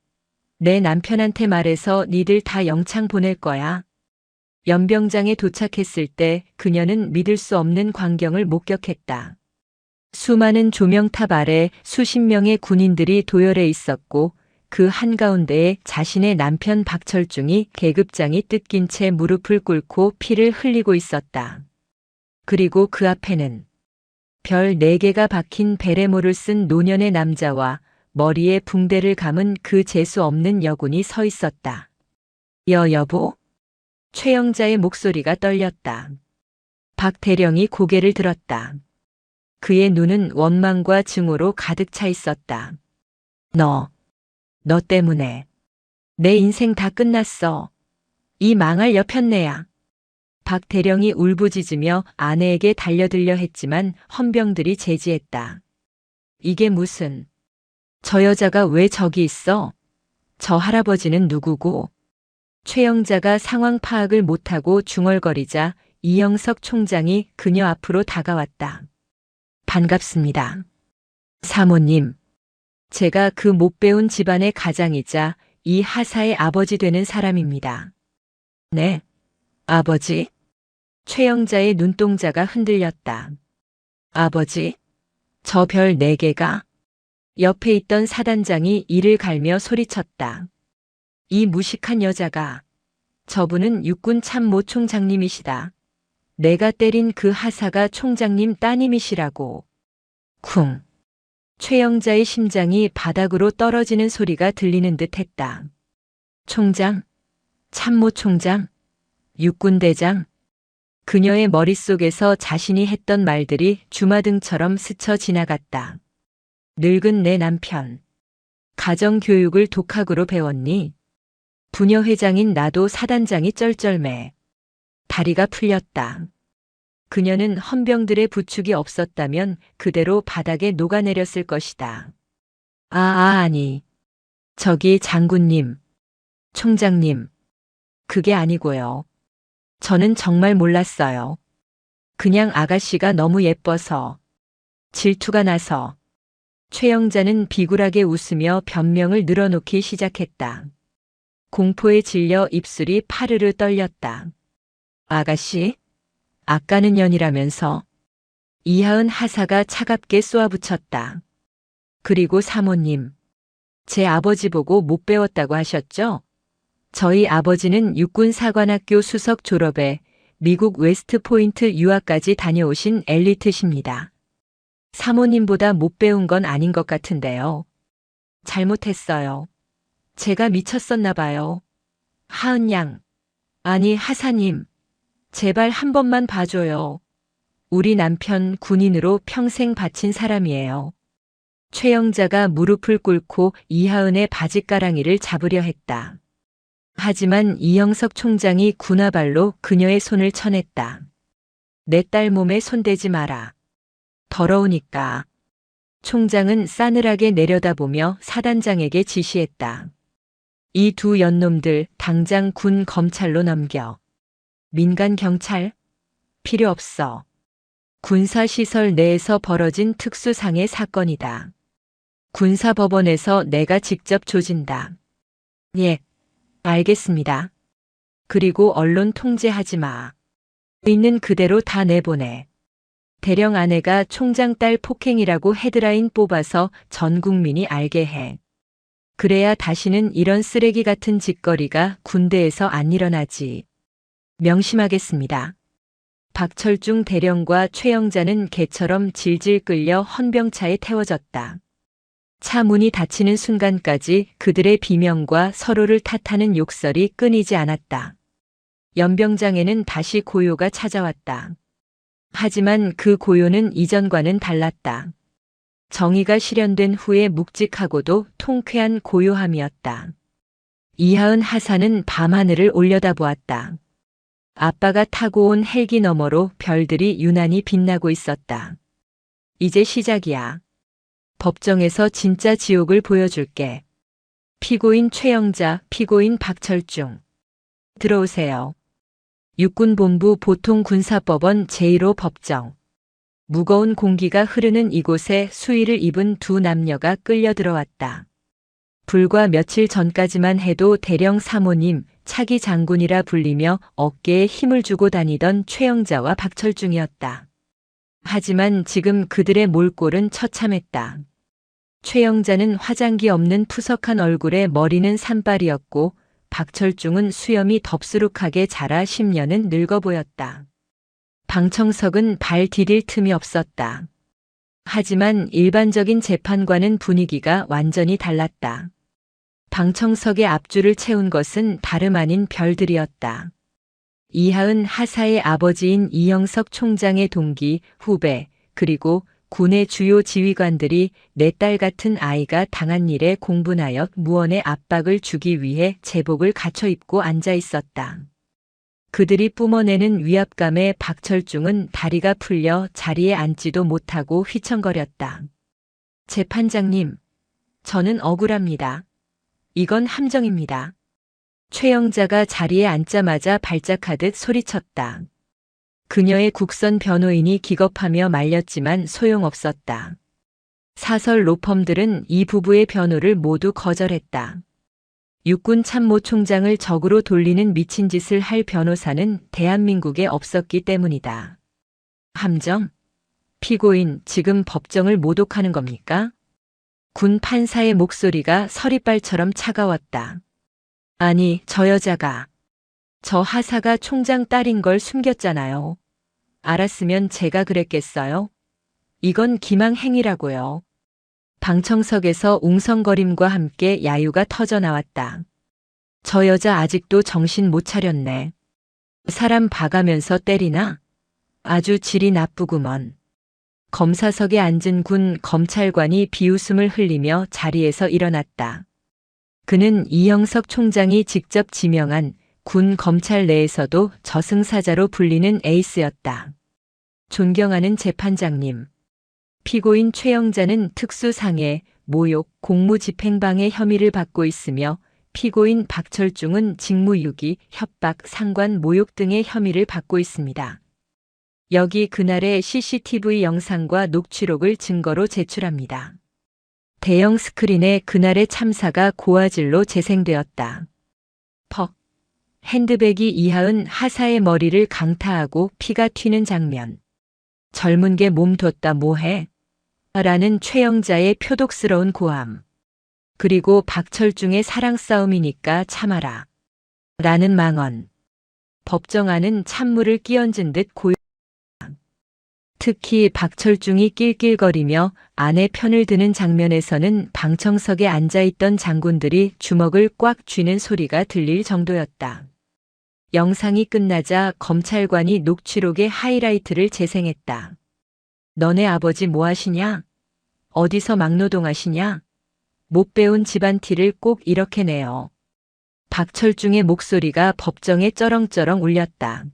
내 남편한테 말해서 니들 다 영창 보낼 거야. 연병장에 도착했을 때 그녀는 믿을 수 없는 광경을 목격했다. 수많은 조명탑 아래 수십 명의 군인들이 도열해 있었고 그 한가운데에 자신의 남편 박철중이 계급장이 뜯긴 채 무릎을 꿇고 피를 흘리고 있었다. 그리고 그 앞에는 별 4개가 박힌 베레모를 쓴 노년의 남자와 머리에 붕대를 감은 그 재수 없는 여군이 서 있었다. 여보? 최영자의 목소리가 떨렸다. 박 대령이 고개를 들었다. 그의 눈은 원망과 증오로 가득 차 있었다. 너 때문에 내 인생 다 끝났어. 이 망할 여편네야. 박 대령이 울부짖으며 아내에게 달려들려 했지만 헌병들이 제지했다. 이게 무슨... 저 여자가 왜 저기 있어? 저 할아버지는 누구고? 최영자가 상황 파악을 못하고 중얼거리자 이영석 총장이 그녀 앞으로 다가왔다. 반갑습니다. 사모님. 제가 그 못 배운 집안의 가장이자 이 하사의 아버지 되는 사람입니다. 네, 아버지? 최영자의 눈동자가 흔들렸다. 아버지? 저 별 4개가? 옆에 있던 사단장이 이를 갈며 소리쳤다. 이 무식한 여자가. 저분은 육군 참모 총장님이시다. 내가 때린 그 하사가 총장님 따님이시라고. 쿵. 최영자의 심장이 바닥으로 떨어지는 소리가 들리는 듯 했다. 총장? 참모총장? 육군대장? 그녀의 머릿속에서 자신이 했던 말들이 주마등처럼 스쳐 지나갔다. 늙은 내 남편. 가정교육을 독학으로 배웠니? 부녀회장인 나도 사단장이 쩔쩔매. 다리가 풀렸다. 그녀는 헌병들의 부축이 없었다면 그대로 바닥에 녹아내렸을 것이다. 아니. 저기 장군님, 총장님. 그게 아니고요. 저는 정말 몰랐어요. 그냥 아가씨가 너무 예뻐서. 질투가 나서. 최영자는 비굴하게 웃으며 변명을 늘어놓기 시작했다. 공포에 질려 입술이 파르르 떨렸다. 아가씨? 아까는 년이라면서. 이하은 하사가 차갑게 쏘아붙였다. 그리고 사모님. 제 아버지 보고 못 배웠다고 하셨죠? 저희 아버지는 육군사관학교 수석 졸업에 미국 웨스트포인트 유학까지 다녀오신 엘리트십니다. 사모님보다 못 배운 건 아닌 것 같은데요. 잘못했어요. 제가 미쳤었나 봐요. 하은 양. 아니 하사님. 제발 한 번만 봐줘요. 우리 남편 군인으로 평생 바친 사람이에요. 최영자가 무릎을 꿇고 이하은의 바짓가랑이를 잡으려 했다. 하지만 이영석 총장이 군화발로 그녀의 손을 쳐냈다. 내 딸 몸에 손대지 마라. 더러우니까. 총장은 싸늘하게 내려다보며 사단장에게 지시했다. 이 두 연놈들 당장 군 검찰로 넘겨. 민간 경찰? 필요 없어. 군사시설 내에서 벌어진 특수상해 사건이다. 군사법원에서 내가 직접 조진다. 예, 알겠습니다. 그리고 언론 통제하지 마. 있는 그대로 다 내보내. 대령 아내가 총장 딸 폭행이라고 헤드라인 뽑아서 전 국민이 알게 해. 그래야 다시는 이런 쓰레기 같은 짓거리가 군대에서 안 일어나지. 명심하겠습니다. 박철중 대령과 최영자는 개처럼 질질 끌려 헌병차에 태워졌다. 차 문이 닫히는 순간까지 그들의 비명과 서로를 탓하는 욕설이 끊이지 않았다. 연병장에는 다시 고요가 찾아왔다. 하지만 그 고요는 이전과는 달랐다. 정의가 실현된 후에 묵직하고도 통쾌한 고요함이었다. 이하은 하사는 밤하늘을 올려다보았다. 아빠가 타고 온 헬기 너머로 별들이 유난히 빛나고 있었다. 이제 시작이야. 법정에서 진짜 지옥을 보여줄게. 피고인 최영자, 피고인 박철중. 들어오세요. 육군본부 보통군사법원 제1호 법정. 무거운 공기가 흐르는 이곳에 수의를 입은 두 남녀가 끌려 들어왔다. 불과 며칠 전까지만 해도 대령 사모님, 차기 장군이라 불리며 어깨에 힘을 주고 다니던 최영자와 박철중이었다. 하지만 지금 그들의 몰골은 처참했다. 최영자는 화장기 없는 푸석한 얼굴에 머리는 산발이었고 박철중은 수염이 덥수룩하게 자라 10년은 늙어 보였다. 방청석은 발 디딜 틈이 없었다. 하지만 일반적인 재판과는 분위기가 완전히 달랐다. 방청석의 앞줄을 채운 것은 다름 아닌 별들이었다. 이하은 하사의 아버지인 이영석 총장의 동기, 후배, 그리고 군의 주요 지휘관들이 내 딸 같은 아이가 당한 일에 공분하여 무언의 압박을 주기 위해 제복을 갖춰 입고 앉아 있었다. 그들이 뿜어내는 위압감에 박철중은 다리가 풀려 자리에 앉지도 못하고 휘청거렸다. 재판장님, 저는 억울합니다. 이건 함정입니다. 최영자가 자리에 앉자마자 발작하듯 소리쳤다. 그녀의 국선 변호인이 기겁하며 말렸지만 소용없었다. 사설 로펌들은 이 부부의 변호를 모두 거절했다. 육군 참모총장을 적으로 돌리는 미친 짓을 할 변호사는 대한민국에 없었기 때문이다. 함정? 피고인, 지금 법정을 모독하는 겁니까? 군 판사의 목소리가 서리발처럼 차가웠다. 아니, 저 여자가, 저 하사가 총장 딸인 걸 숨겼잖아요. 알았으면 제가 그랬겠어요? 이건 기망행위라고요. 방청석에서 웅성거림과 함께 야유가 터져 나왔다. 저 여자 아직도 정신 못 차렸네. 사람 봐가면서 때리나? 아주 질이 나쁘구먼. 검사석에 앉은 군 검찰관이 비웃음을 흘리며 자리에서 일어났다. 그는 이영석 총장이 직접 지명한 군 검찰 내에서도 저승사자로 불리는 에이스였다. 존경하는 재판장님. 피고인 최영자는 특수상해, 모욕, 공무집행방해 혐의를 받고 있으며 피고인 박철중은 직무유기, 협박, 상관 모욕 등의 혐의를 받고 있습니다. 여기 그날의 CCTV 영상과 녹취록을 증거로 제출합니다. 대형 스크린에 그날의 참사가 고화질로 재생되었다. 퍽. 핸드백이 이하은 하사의 머리를 강타하고 피가 튀는 장면. 젊은 게 몸뒀다 뭐해? 라는 최영자의 표독스러운 고함. 그리고 박철중의 사랑 싸움이니까 참아라. 라는 망언. 법정 안은 찬물을 끼얹은 듯 고요. 특히 박철중이 낄낄거리며 아내 편을 드는 장면에서는 방청석에 앉아있던 장군들이 주먹을 꽉 쥐는 소리가 들릴 정도였다. 영상이 끝나자 검찰관이 녹취록의 하이라이트를 재생했다. 너네 아버지 뭐 하시냐? 어디서 막노동하시냐? 못 배운 집안 티를 꼭 이렇게 내요. 박철중의 목소리가 법정에 쩌렁쩌렁 울렸다.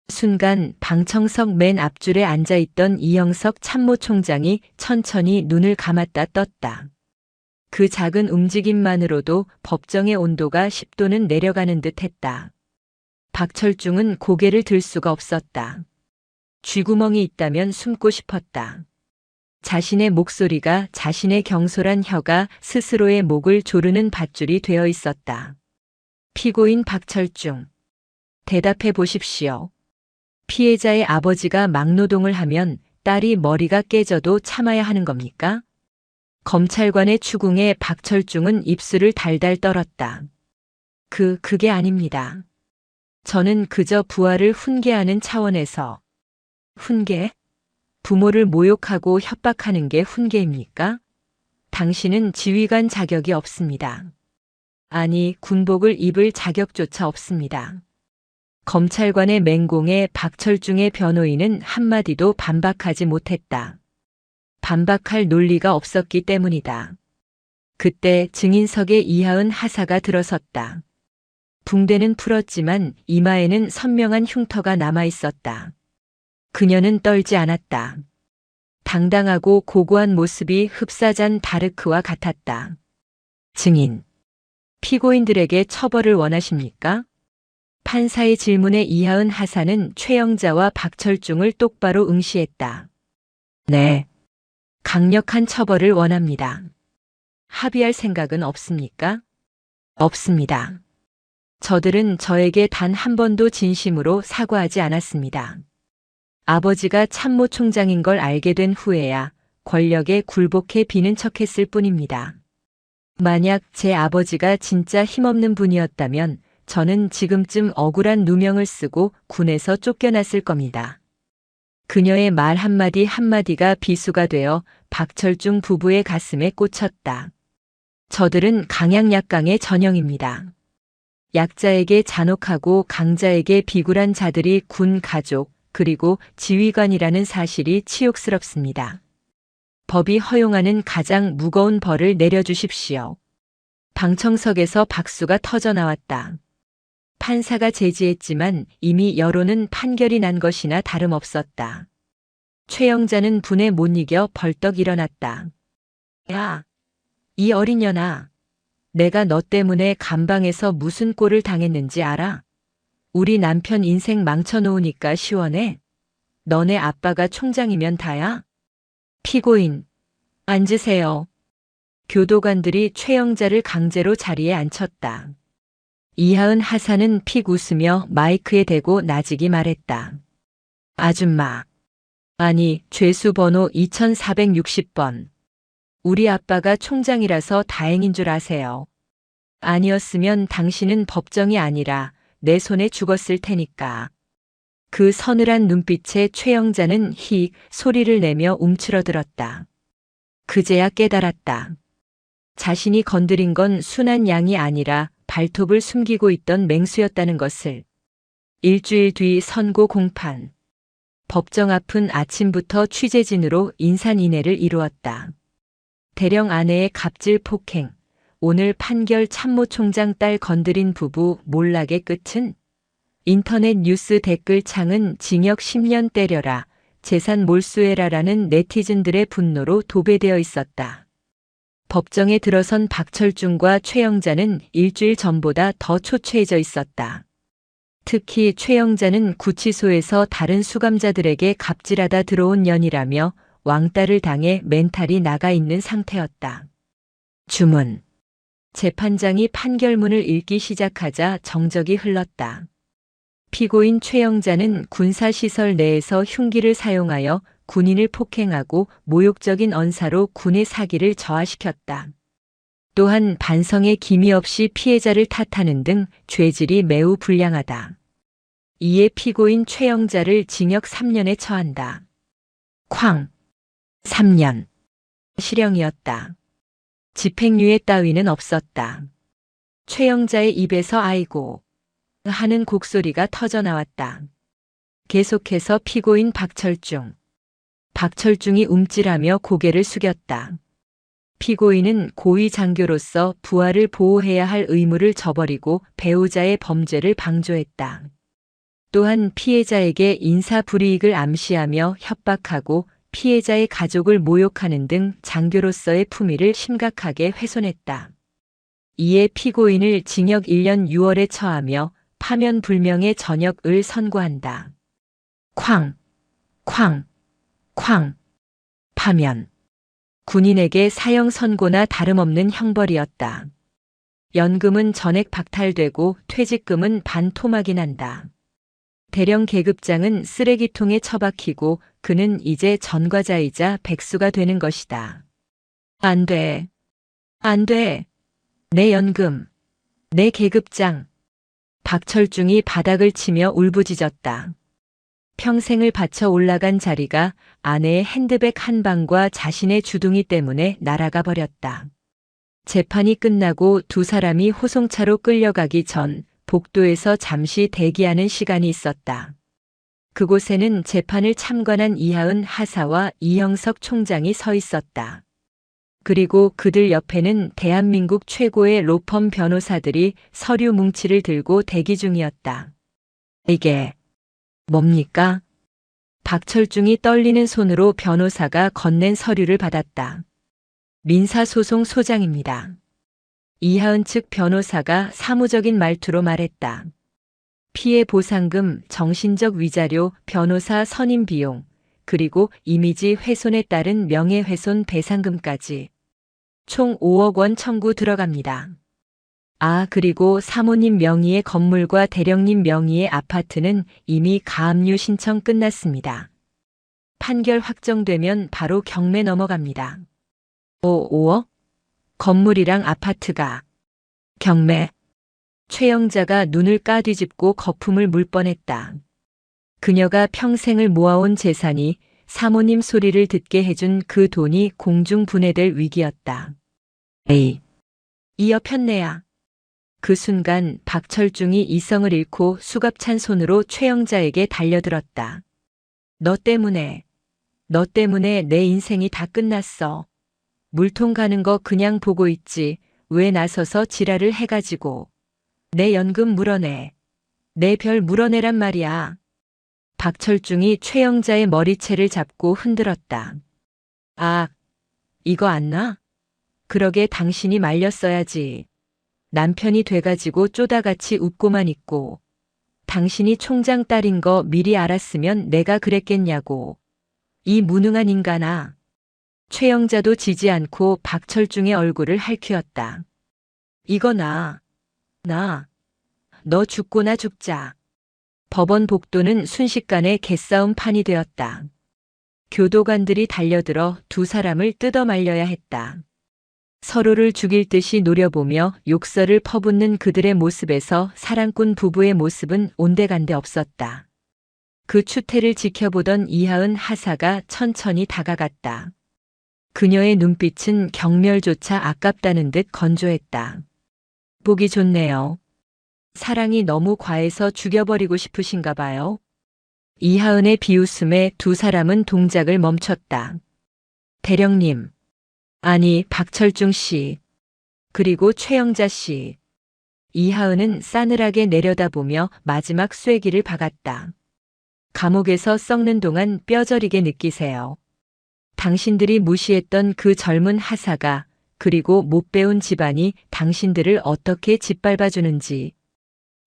순간 방청석 맨 앞줄에 앉아있던 이영석 참모총장이 천천히 눈을 감았다 떴다. 그 작은 움직임만으로도 법정의 온도가 10도는 내려가는 듯 했다. 박철중은 고개를 들 수가 없었다. 쥐구멍이 있다면 숨고 싶었다. 자신의 목소리가, 자신의 경솔한 혀가 스스로의 목을 조르는 밧줄이 되어 있었다. 피고인 박철중, 대답해 보십시오. 피해자의 아버지가 막노동을 하면 딸이 머리가 깨져도 참아야 하는 겁니까? 검찰관의 추궁에 박철중은 입술을 달달 떨었다. 그게 아닙니다. 저는 그저 부하를 훈계하는 차원에서. 훈계? 부모를 모욕하고 협박하는 게 훈계입니까? 당신은 지휘관 자격이 없습니다. 아니, 군복을 입을 자격조차 없습니다. 검찰관의 맹공에 박철중의 변호인은 한마디도 반박하지 못했다. 반박할 논리가 없었기 때문이다. 그때 증인석에 이하은 하사가 들어섰다. 붕대는 풀었지만 이마에는 선명한 흉터가 남아 있었다. 그녀는 떨지 않았다. 당당하고 고고한 모습이 흡사잔 다르크와 같았다. 증인, 피고인들에게 처벌을 원하십니까? 판사의 질문에 이하은 하사는 최영자와 박철중을 똑바로 응시했다. 네. 강력한 처벌을 원합니다. 합의할 생각은 없습니까? 없습니다. 저들은 저에게 단 한 번도 진심으로 사과하지 않았습니다. 아버지가 참모총장인 걸 알게 된 후에야 권력에 굴복해 비는 척했을 뿐입니다. 만약 제 아버지가 진짜 힘없는 분이었다면 저는 지금쯤 억울한 누명을 쓰고 군에서 쫓겨났을 겁니다. 그녀의 말 한마디 한마디가 비수가 되어 박철중 부부의 가슴에 꽂혔다. 저들은 강약약강의 전형입니다. 약자에게 잔혹하고 강자에게 비굴한 자들이 군 가족 그리고 지휘관이라는 사실이 치욕스럽습니다. 법이 허용하는 가장 무거운 벌을 내려주십시오. 방청석에서 박수가 터져 나왔다. 판사가 제지했지만 이미 여론은 판결이 난 것이나 다름없었다. 최영자는 분에 못 이겨 벌떡 일어났다. 야, 이 어린 년아. 내가 너 때문에 감방에서 무슨 꼴을 당했는지 알아? 우리 남편 인생 망쳐놓으니까 시원해? 너네 아빠가 총장이면 다야? 피고인, 앉으세요. 교도관들이 최영자를 강제로 자리에 앉혔다. 이하은 하사는 픽 웃으며 마이크에 대고 나직이 말했다. 아줌마. 아니, 죄수 번호 2460번. 우리 아빠가 총장이라서 다행인 줄 아세요. 아니었으면 당신은 법정이 아니라 내 손에 죽었을 테니까. 그 서늘한 눈빛에 최영자는 히 소리를 내며 움츠러들었다. 그제야 깨달았다. 자신이 건드린 건 순한 양이 아니라 발톱을 숨기고 있던 맹수였다는 것을. 일주일 뒤 선고 공판. 법정 앞은 아침부터 취재진으로 인산인해를 이루었다. 대령 아내의 갑질 폭행, 오늘 판결 참모총장 딸 건드린 부부 몰락의 끝은? 인터넷 뉴스 댓글창은 징역 10년 때려라, 재산 몰수해라라는 네티즌들의 분노로 도배되어 있었다. 법정에 들어선 박철중과 최영자는 일주일 전보다 더 초췌해져 있었다. 특히 최영자는 구치소에서 다른 수감자들에게 갑질하다 들어온 년이라며 왕따를 당해 멘탈이 나가 있는 상태였다. 주문. 재판장이 판결문을 읽기 시작하자 정적이 흘렀다. 피고인 최영자는 군사시설 내에서 흉기를 사용하여 군인을 폭행하고 모욕적인 언사로 군의 사기를 저하시켰다. 또한 반성의 기미 없이 피해자를 탓하는 등 죄질이 매우 불량하다. 이에 피고인 최영자를 징역 3년에 처한다. 쾅. 3년. 실형이었다. 집행유예 따위는 없었다. 최영자의 입에서 아이고 하는 곡소리가 터져 나왔다. 계속해서 피고인 박철중. 박철중이 움찔하며 고개를 숙였다. 피고인은 고위 장교로서 부하를 보호해야 할 의무를 저버리고 배우자의 범죄를 방조했다. 또한 피해자에게 인사불이익을 암시하며 협박하고 피해자의 가족을 모욕하는 등 장교로서의 품위를 심각하게 훼손했다. 이에 피고인을 징역 1년 6월에 처하며 파면 불명의 전역을 선고한다. 쾅, 쾅, 쾅. 파면. 군인에게 사형 선고나 다름없는 형벌이었다. 연금은 전액 박탈되고 퇴직금은 반토막이 난다. 대령 계급장은 쓰레기통에 처박히고 그는 이제 전과자이자 백수가 되는 것이다. 안 돼. 안 돼. 내 연금. 내 계급장. 박철중이 바닥을 치며 울부짖었다. 평생을 바쳐 올라간 자리가 아내의 핸드백 한 방과 자신의 주둥이 때문에 날아가 버렸다. 재판이 끝나고 두 사람이 호송차로 끌려가기 전 복도에서 잠시 대기하는 시간이 있었다. 그곳에는 재판을 참관한 이하은 하사와 이형석 총장이 서 있었다. 그리고 그들 옆에는 대한민국 최고의 로펌 변호사들이 서류 뭉치를 들고 대기 중이었다. 이게 뭡니까? 박철중이 떨리는 손으로 변호사가 건넨 서류를 받았다. 민사소송 소장입니다. 이하은 측 변호사가 사무적인 말투로 말했다. 피해 보상금, 정신적 위자료, 변호사 선임 비용, 그리고 이미지 훼손에 따른 명예훼손 배상금까지 총 5억 원 청구 들어갑니다. 아, 그리고 사모님 명의의 건물과 대령님 명의의 아파트는 이미 가압류 신청 끝났습니다. 판결 확정되면 바로 경매 넘어갑니다. 5억? 건물이랑 아파트가. 경매. 최영자가 눈을 까뒤집고 거품을 물 뻔했다. 그녀가 평생을 모아온 재산이 사모님 소리를 듣게 해준 그 돈이 공중분해될 위기였다. 에이, 이어 편내야. 그 순간 박철중이 이성을 잃고 수갑찬 손으로 최영자에게 달려들었다. 너 때문에 내 인생이 다 끝났어. 물통 가는 거 그냥 보고 있지. 왜 나서서 지랄을 해가지고. 내 연금 물어내. 내 별 물어내란 말이야. 박철중이 최영자의 머리채를 잡고 흔들었다. 아, 이거 안 나? 그러게 당신이 말렸어야지. 남편이 돼가지고 쪼다같이 웃고만 있고. 당신이 총장 딸인 거 미리 알았으면 내가 그랬겠냐고. 이 무능한 인간아. 최영자도 지지 않고 박철중의 얼굴을 핥히었다. 이거 나. 너 죽고나 죽자. 법원 복도는 순식간에 개싸움판이 되었다. 교도관들이 달려들어 두 사람을 뜯어 말려야 했다. 서로를 죽일 듯이 노려보며 욕설을 퍼붓는 그들의 모습에서 사랑꾼 부부의 모습은 온데간데 없었다. 그 추태를 지켜보던 이하은 하사가 천천히 다가갔다. 그녀의 눈빛은 경멸조차 아깝다는 듯 건조했다. 보기 좋네요. 사랑이 너무 과해서 죽여버리고 싶으신가 봐요. 이하은의 비웃음에 두 사람은 동작을 멈췄다. 대령님. 아니, 박철중 씨. 그리고 최영자 씨. 이하은은 싸늘하게 내려다보며 마지막 쐐기를 박았다. 감옥에서 썩는 동안 뼈저리게 느끼세요. 당신들이 무시했던 그 젊은 하사가 그리고 못 배운 집안이 당신들을 어떻게 짓밟아주는지.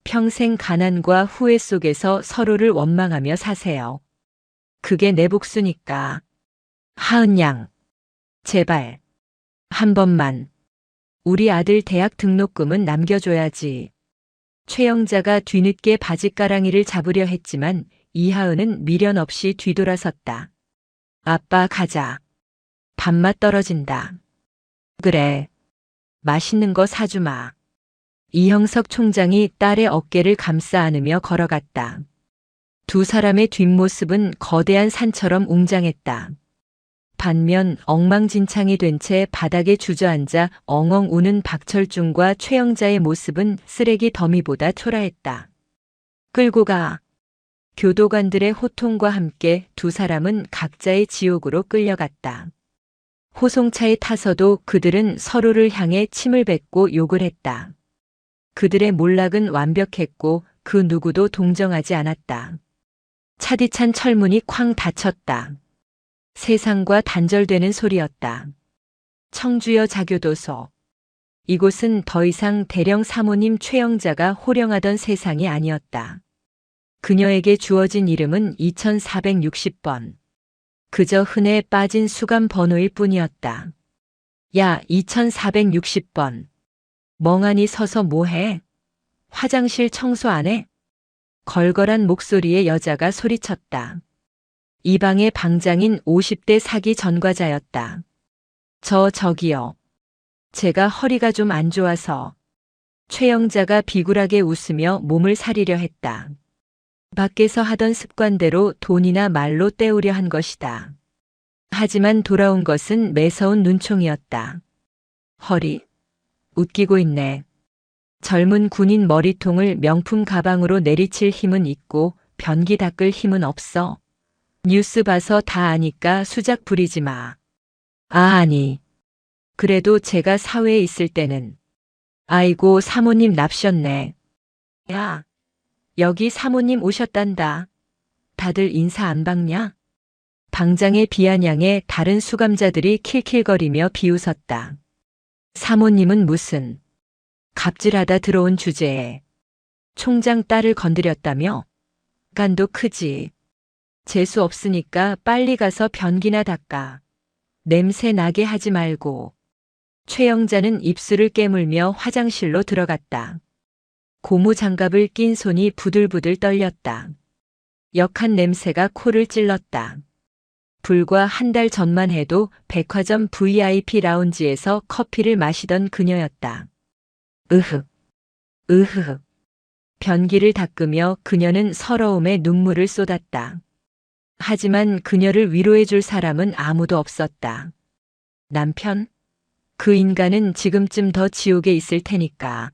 평생 가난과 후회 속에서 서로를 원망하며 사세요. 그게 내 복수니까. 하은 양. 제발. 한 번만. 우리 아들 대학 등록금은 남겨줘야지. 최영자가 뒤늦게 바짓가랑이를 잡으려 했지만 이하은은 미련 없이 뒤돌아섰다. 아빠 가자. 밥맛 떨어진다. 그래. 맛있는 거 사주마. 이형석 총장이 딸의 어깨를 감싸 안으며 걸어갔다. 두 사람의 뒷모습은 거대한 산처럼 웅장했다. 반면 엉망진창이 된 채 바닥에 주저앉아 엉엉 우는 박철중과 최영자의 모습은 쓰레기 더미보다 초라했다. 끌고 가. 교도관들의 호통과 함께 두 사람은 각자의 지옥으로 끌려갔다. 호송차에 타서도 그들은 서로를 향해 침을 뱉고 욕을 했다. 그들의 몰락은 완벽했고 그 누구도 동정하지 않았다. 차디찬 철문이 쾅 닫혔다. 세상과 단절되는 소리였다. 청주여 자교도소. 이곳은 더 이상 대령 사모님 최영자가 호령하던 세상이 아니었다. 그녀에게 주어진 이름은 2460번. 그저 흔해 빠진 수감 번호일 뿐이었다. 야, 2460번. 멍하니 서서 뭐해? 화장실 청소 안 해? 걸걸한 목소리의 여자가 소리쳤다. 이 방의 방장인 50대 사기 전과자였다. 저기요. 제가 허리가 좀 안 좋아서. 최영자가 비굴하게 웃으며 몸을 사리려 했다. 밖에서 하던 습관대로 돈이나 말로 때우려 한 것이다. 하지만 돌아온 것은 매서운 눈총이었다. 허리. 웃기고 있네. 젊은 군인 머리통을 명품 가방으로 내리칠 힘은 있고 변기 닦을 힘은 없어. 뉴스 봐서 다 아니까 수작 부리지 마. 아니. 그래도 제가 사회에 있을 때는. 아이고 사모님 납셨네. 야. 여기 사모님 오셨단다. 다들 인사 안 받냐? 방장의 비아냥에 다른 수감자들이 킬킬거리며 비웃었다. 사모님은 무슨 갑질하다 들어온 주제에 총장 딸을 건드렸다며? 간도 크지. 재수 없으니까 빨리 가서 변기나 닦아. 냄새 나게 하지 말고. 최영자는 입술을 깨물며 화장실로 들어갔다. 고무 장갑을 낀 손이 부들부들 떨렸다. 역한 냄새가 코를 찔렀다. 불과 한 달 전만 해도 백화점 VIP 라운지에서 커피를 마시던 그녀였다. 으흑, 으흐흑. 변기를 닦으며 그녀는 서러움에 눈물을 쏟았다. 하지만 그녀를 위로해줄 사람은 아무도 없었다. 남편? 그 인간은 지금쯤 더 지옥에 있을 테니까.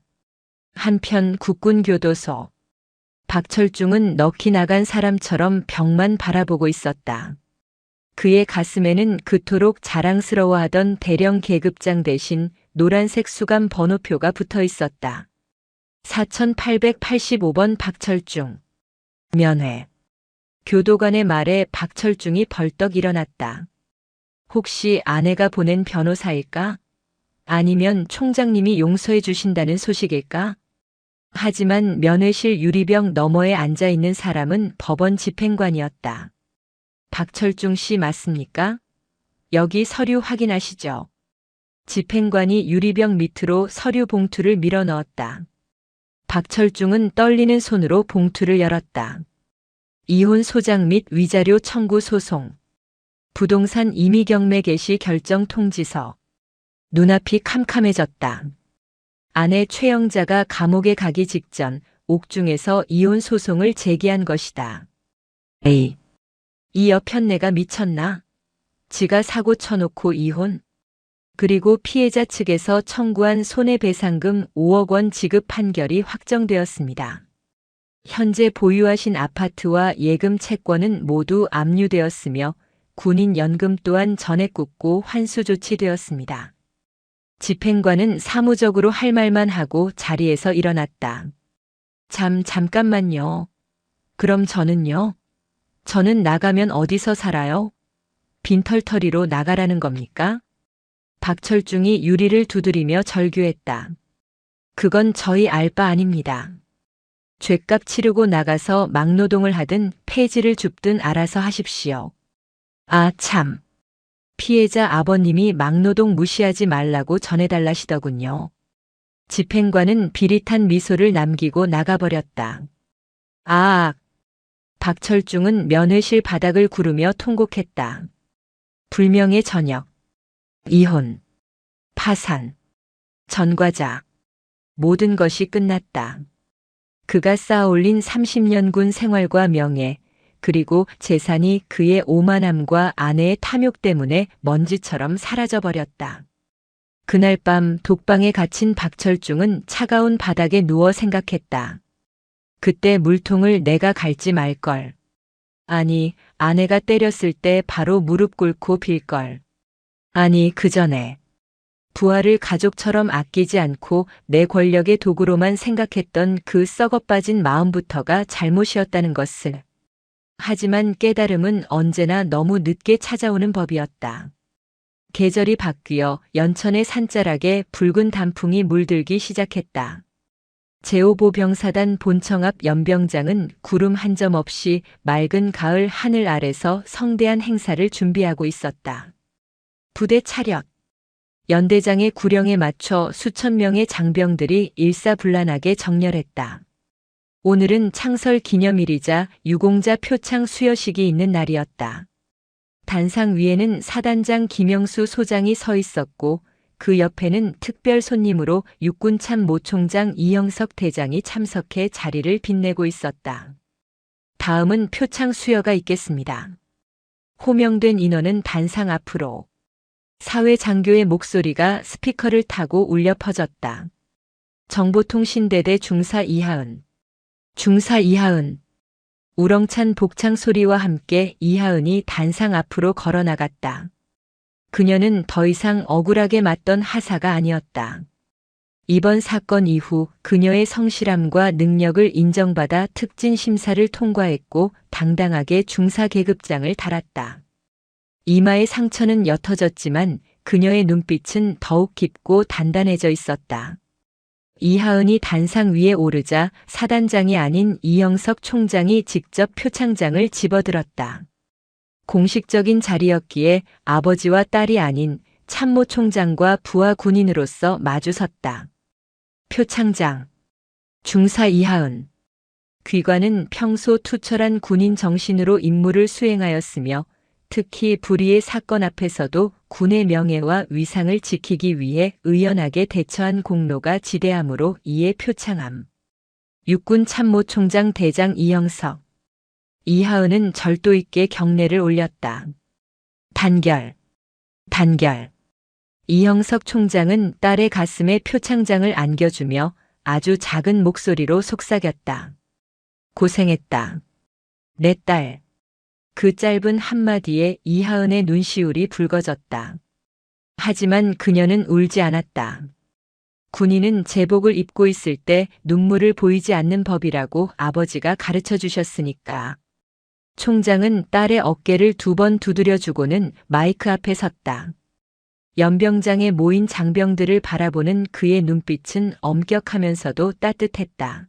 한편 국군교도소. 박철중은 넋이 나간 사람처럼 벽만 바라보고 있었다. 그의 가슴에는 그토록 자랑스러워하던 대령 계급장 대신 노란색 수감 번호표가 붙어 있었다. 4885번 박철중. 면회. 교도관의 말에 박철중이 벌떡 일어났다. 혹시 아내가 보낸 변호사일까? 아니면 총장님이 용서해 주신다는 소식일까? 하지만 면회실 유리병 너머에 앉아 있는 사람은 법원 집행관이었다. 박철중 씨 맞습니까? 여기 서류 확인하시죠. 집행관이 유리병 밑으로 서류 봉투를 밀어 넣었다. 박철중은 떨리는 손으로 봉투를 열었다. 이혼 소장 및 위자료 청구 소송. 부동산 임의 경매 개시 결정 통지서. 눈앞이 캄캄해졌다. 아내 최영자가 감옥에 가기 직전 옥중에서 이혼 소송을 제기한 것이다. 에이, 이 여편네가 미쳤나? 지가 사고 쳐놓고 이혼? 그리고 피해자 측에서 청구한 손해배상금 5억 원 지급 판결이 확정되었습니다. 현재 보유하신 아파트와 예금 채권은 모두 압류되었으며 군인 연금 또한 전액 굽고 환수 조치되었습니다. 집행관은 사무적으로 할 말만 하고 자리에서 일어났다. 잠깐만요. 그럼 저는요? 저는 나가면 어디서 살아요? 빈털터리로 나가라는 겁니까? 박철중이 유리를 두드리며 절규했다. 그건 저희 알 바 아닙니다. 죗값 치르고 나가서 막노동을 하든 폐지를 줍든 알아서 하십시오. 아 참. 피해자 아버님이 막노동 무시하지 말라고 전해달라시더군요. 집행관은 비릿한 미소를 남기고 나가버렸다. 아, 박철중은 면회실 바닥을 구르며 통곡했다. 불명의 저녁, 이혼, 파산, 전과자, 모든 것이 끝났다. 그가 쌓아올린 30년 군 생활과 명예, 그리고 재산이 그의 오만함과 아내의 탐욕 때문에 먼지처럼 사라져버렸다. 그날 밤 독방에 갇힌 박철중은 차가운 바닥에 누워 생각했다. 그때 물통을 내가 갈지 말걸. 아니, 아내가 때렸을 때 바로 무릎 꿇고 빌걸. 아니, 그 전에 부하를 가족처럼 아끼지 않고 내 권력의 도구로만 생각했던 그 썩어빠진 마음부터가 잘못이었다는 것을. 하지만 깨달음은 언제나 너무 늦게 찾아오는 법이었다. 계절이 바뀌어 연천의 산자락에 붉은 단풍이 물들기 시작했다. 제5보병사단 본청 앞 연병장은 구름 한 점 없이 맑은 가을 하늘 아래서 성대한 행사를 준비하고 있었다. 부대 차렷. 연대장의 구령에 맞춰 수천 명의 장병들이 일사불란하게 정렬했다. 오늘은 창설 기념일이자 유공자 표창 수여식이 있는 날이었다. 단상 위에는 사단장 김영수 소장이 서 있었고 그 옆에는 특별 손님으로 육군 참모총장 이영석 대장이 참석해 자리를 빛내고 있었다. 다음은 표창 수여가 있겠습니다. 호명된 인원은 단상 앞으로. 사회 장교의 목소리가 스피커를 타고 울려 퍼졌다. 정보통신대대 중사 이하은. 중사 이하은. 우렁찬 복창 소리와 함께 이하은이 단상 앞으로 걸어 나갔다. 그녀는 더 이상 억울하게 맞던 하사가 아니었다. 이번 사건 이후 그녀의 성실함과 능력을 인정받아 특진 심사를 통과했고 당당하게 중사 계급장을 달았다. 이마의 상처는 옅어졌지만 그녀의 눈빛은 더욱 깊고 단단해져 있었다. 이하은이 단상 위에 오르자 사단장이 아닌 이영석 총장이 직접 표창장을 집어들었다. 공식적인 자리였기에 아버지와 딸이 아닌 참모 총장과 부하 군인으로서 마주섰다. 표창장. 중사 이하은. 귀관은 평소 투철한 군인 정신으로 임무를 수행하였으며 특히 불의의 사건 앞에서도 군의 명예와 위상을 지키기 위해 의연하게 대처한 공로가 지대하므로 이에 표창함. 육군 참모총장 대장 이영석. 이하은은 절도 있게 경례를 올렸다. 단결. 단결. 이영석 총장은 딸의 가슴에 표창장을 안겨주며 아주 작은 목소리로 속삭였다. 고생했다. 내 딸. 그 짧은 한마디에 이하은의 눈시울이 붉어졌다. 하지만 그녀는 울지 않았다. 군인은 제복을 입고 있을 때 눈물을 보이지 않는 법이라고 아버지가 가르쳐 주셨으니까. 총장은 딸의 어깨를 2번 두드려 주고는 마이크 앞에 섰다. 연병장에 모인 장병들을 바라보는 그의 눈빛은 엄격하면서도 따뜻했다.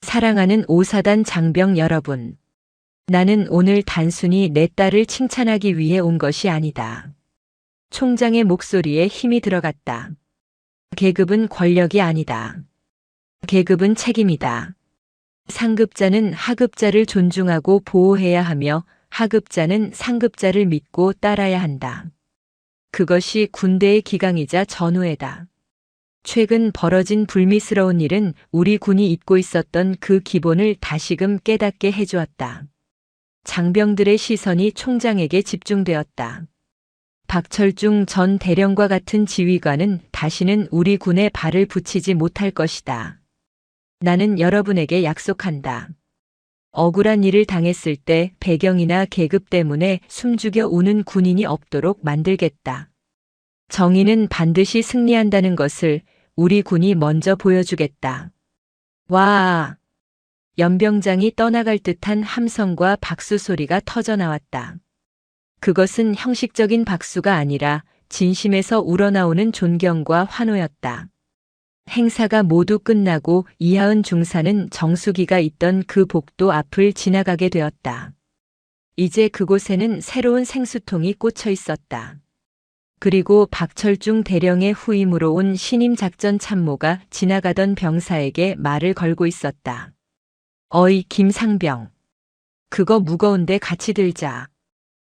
사랑하는 5사단 장병 여러분. 나는 오늘 단순히 내 딸을 칭찬하기 위해 온 것이 아니다. 총장의 목소리에 힘이 들어갔다. 계급은 권력이 아니다. 계급은 책임이다. 상급자는 하급자를 존중하고 보호해야 하며 하급자는 상급자를 믿고 따라야 한다. 그것이 군대의 기강이자 전우애다. 최근 벌어진 불미스러운 일은 우리 군이 잊고 있었던 그 기본을 다시금 깨닫게 해주었다. 장병들의 시선이 총장에게 집중되었다. 박철중 전 대령과 같은 지휘관은 다시는 우리 군에 발을 붙이지 못할 것이다. 나는 여러분에게 약속한다. 억울한 일을 당했을 때 배경이나 계급 때문에 숨죽여 우는 군인이 없도록 만들겠다. 정의는 반드시 승리한다는 것을 우리 군이 먼저 보여주겠다. 와! 연병장이 떠나갈 듯한 함성과 박수 소리가 터져 나왔다. 그것은 형식적인 박수가 아니라 진심에서 우러나오는 존경과 환호였다. 행사가 모두 끝나고 이하은 중사는 정수기가 있던 그 복도 앞을 지나가게 되었다. 이제 그곳에는 새로운 생수통이 꽂혀 있었다. 그리고 박철중 대령의 후임으로 온 신임 작전 참모가 지나가던 병사에게 말을 걸고 있었다. 어이 김상병. 그거 무거운데 같이 들자.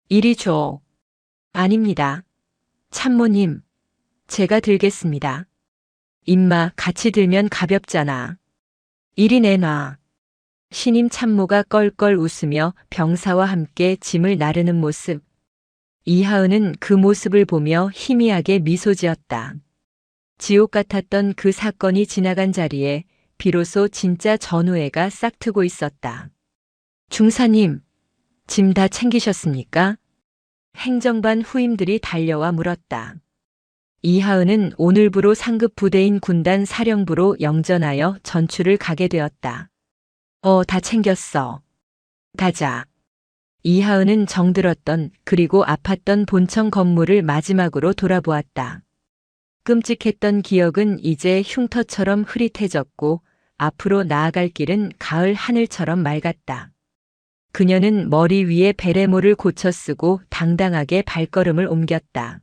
이리 줘. 아닙니다. 참모님. 제가 들겠습니다. 임마 같이 들면 가볍잖아. 이리 내놔. 신임 참모가 껄껄 웃으며 병사와 함께 짐을 나르는 모습. 이하은은 그 모습을 보며 희미하게 미소 지었다. 지옥 같았던 그 사건이 지나간 자리에 비로소 진짜 전우애가 싹트고 있었다. 중사님, 짐 다 챙기셨습니까? 행정반 후임들이 달려와 물었다. 이하은은 오늘부로 상급 부대인 군단 사령부로 영전하여 전출을 가게 되었다. 다 챙겼어. 가자. 이하은은 정들었던 그리고 아팠던 본청 건물을 마지막으로 돌아보았다. 끔찍했던 기억은 이제 흉터처럼 흐릿해졌고 앞으로 나아갈 길은 가을 하늘처럼 맑았다. 그녀는 머리 위에 베레모를 고쳐 쓰고 당당하게 발걸음을 옮겼다.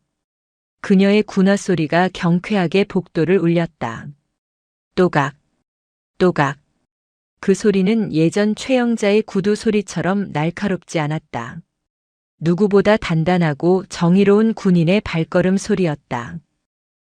그녀의 군화 소리가 경쾌하게 복도를 울렸다. 또각, 또각. 그 소리는 예전 최영자의 구두 소리처럼 날카롭지 않았다. 누구보다 단단하고 정의로운 군인의 발걸음 소리였다.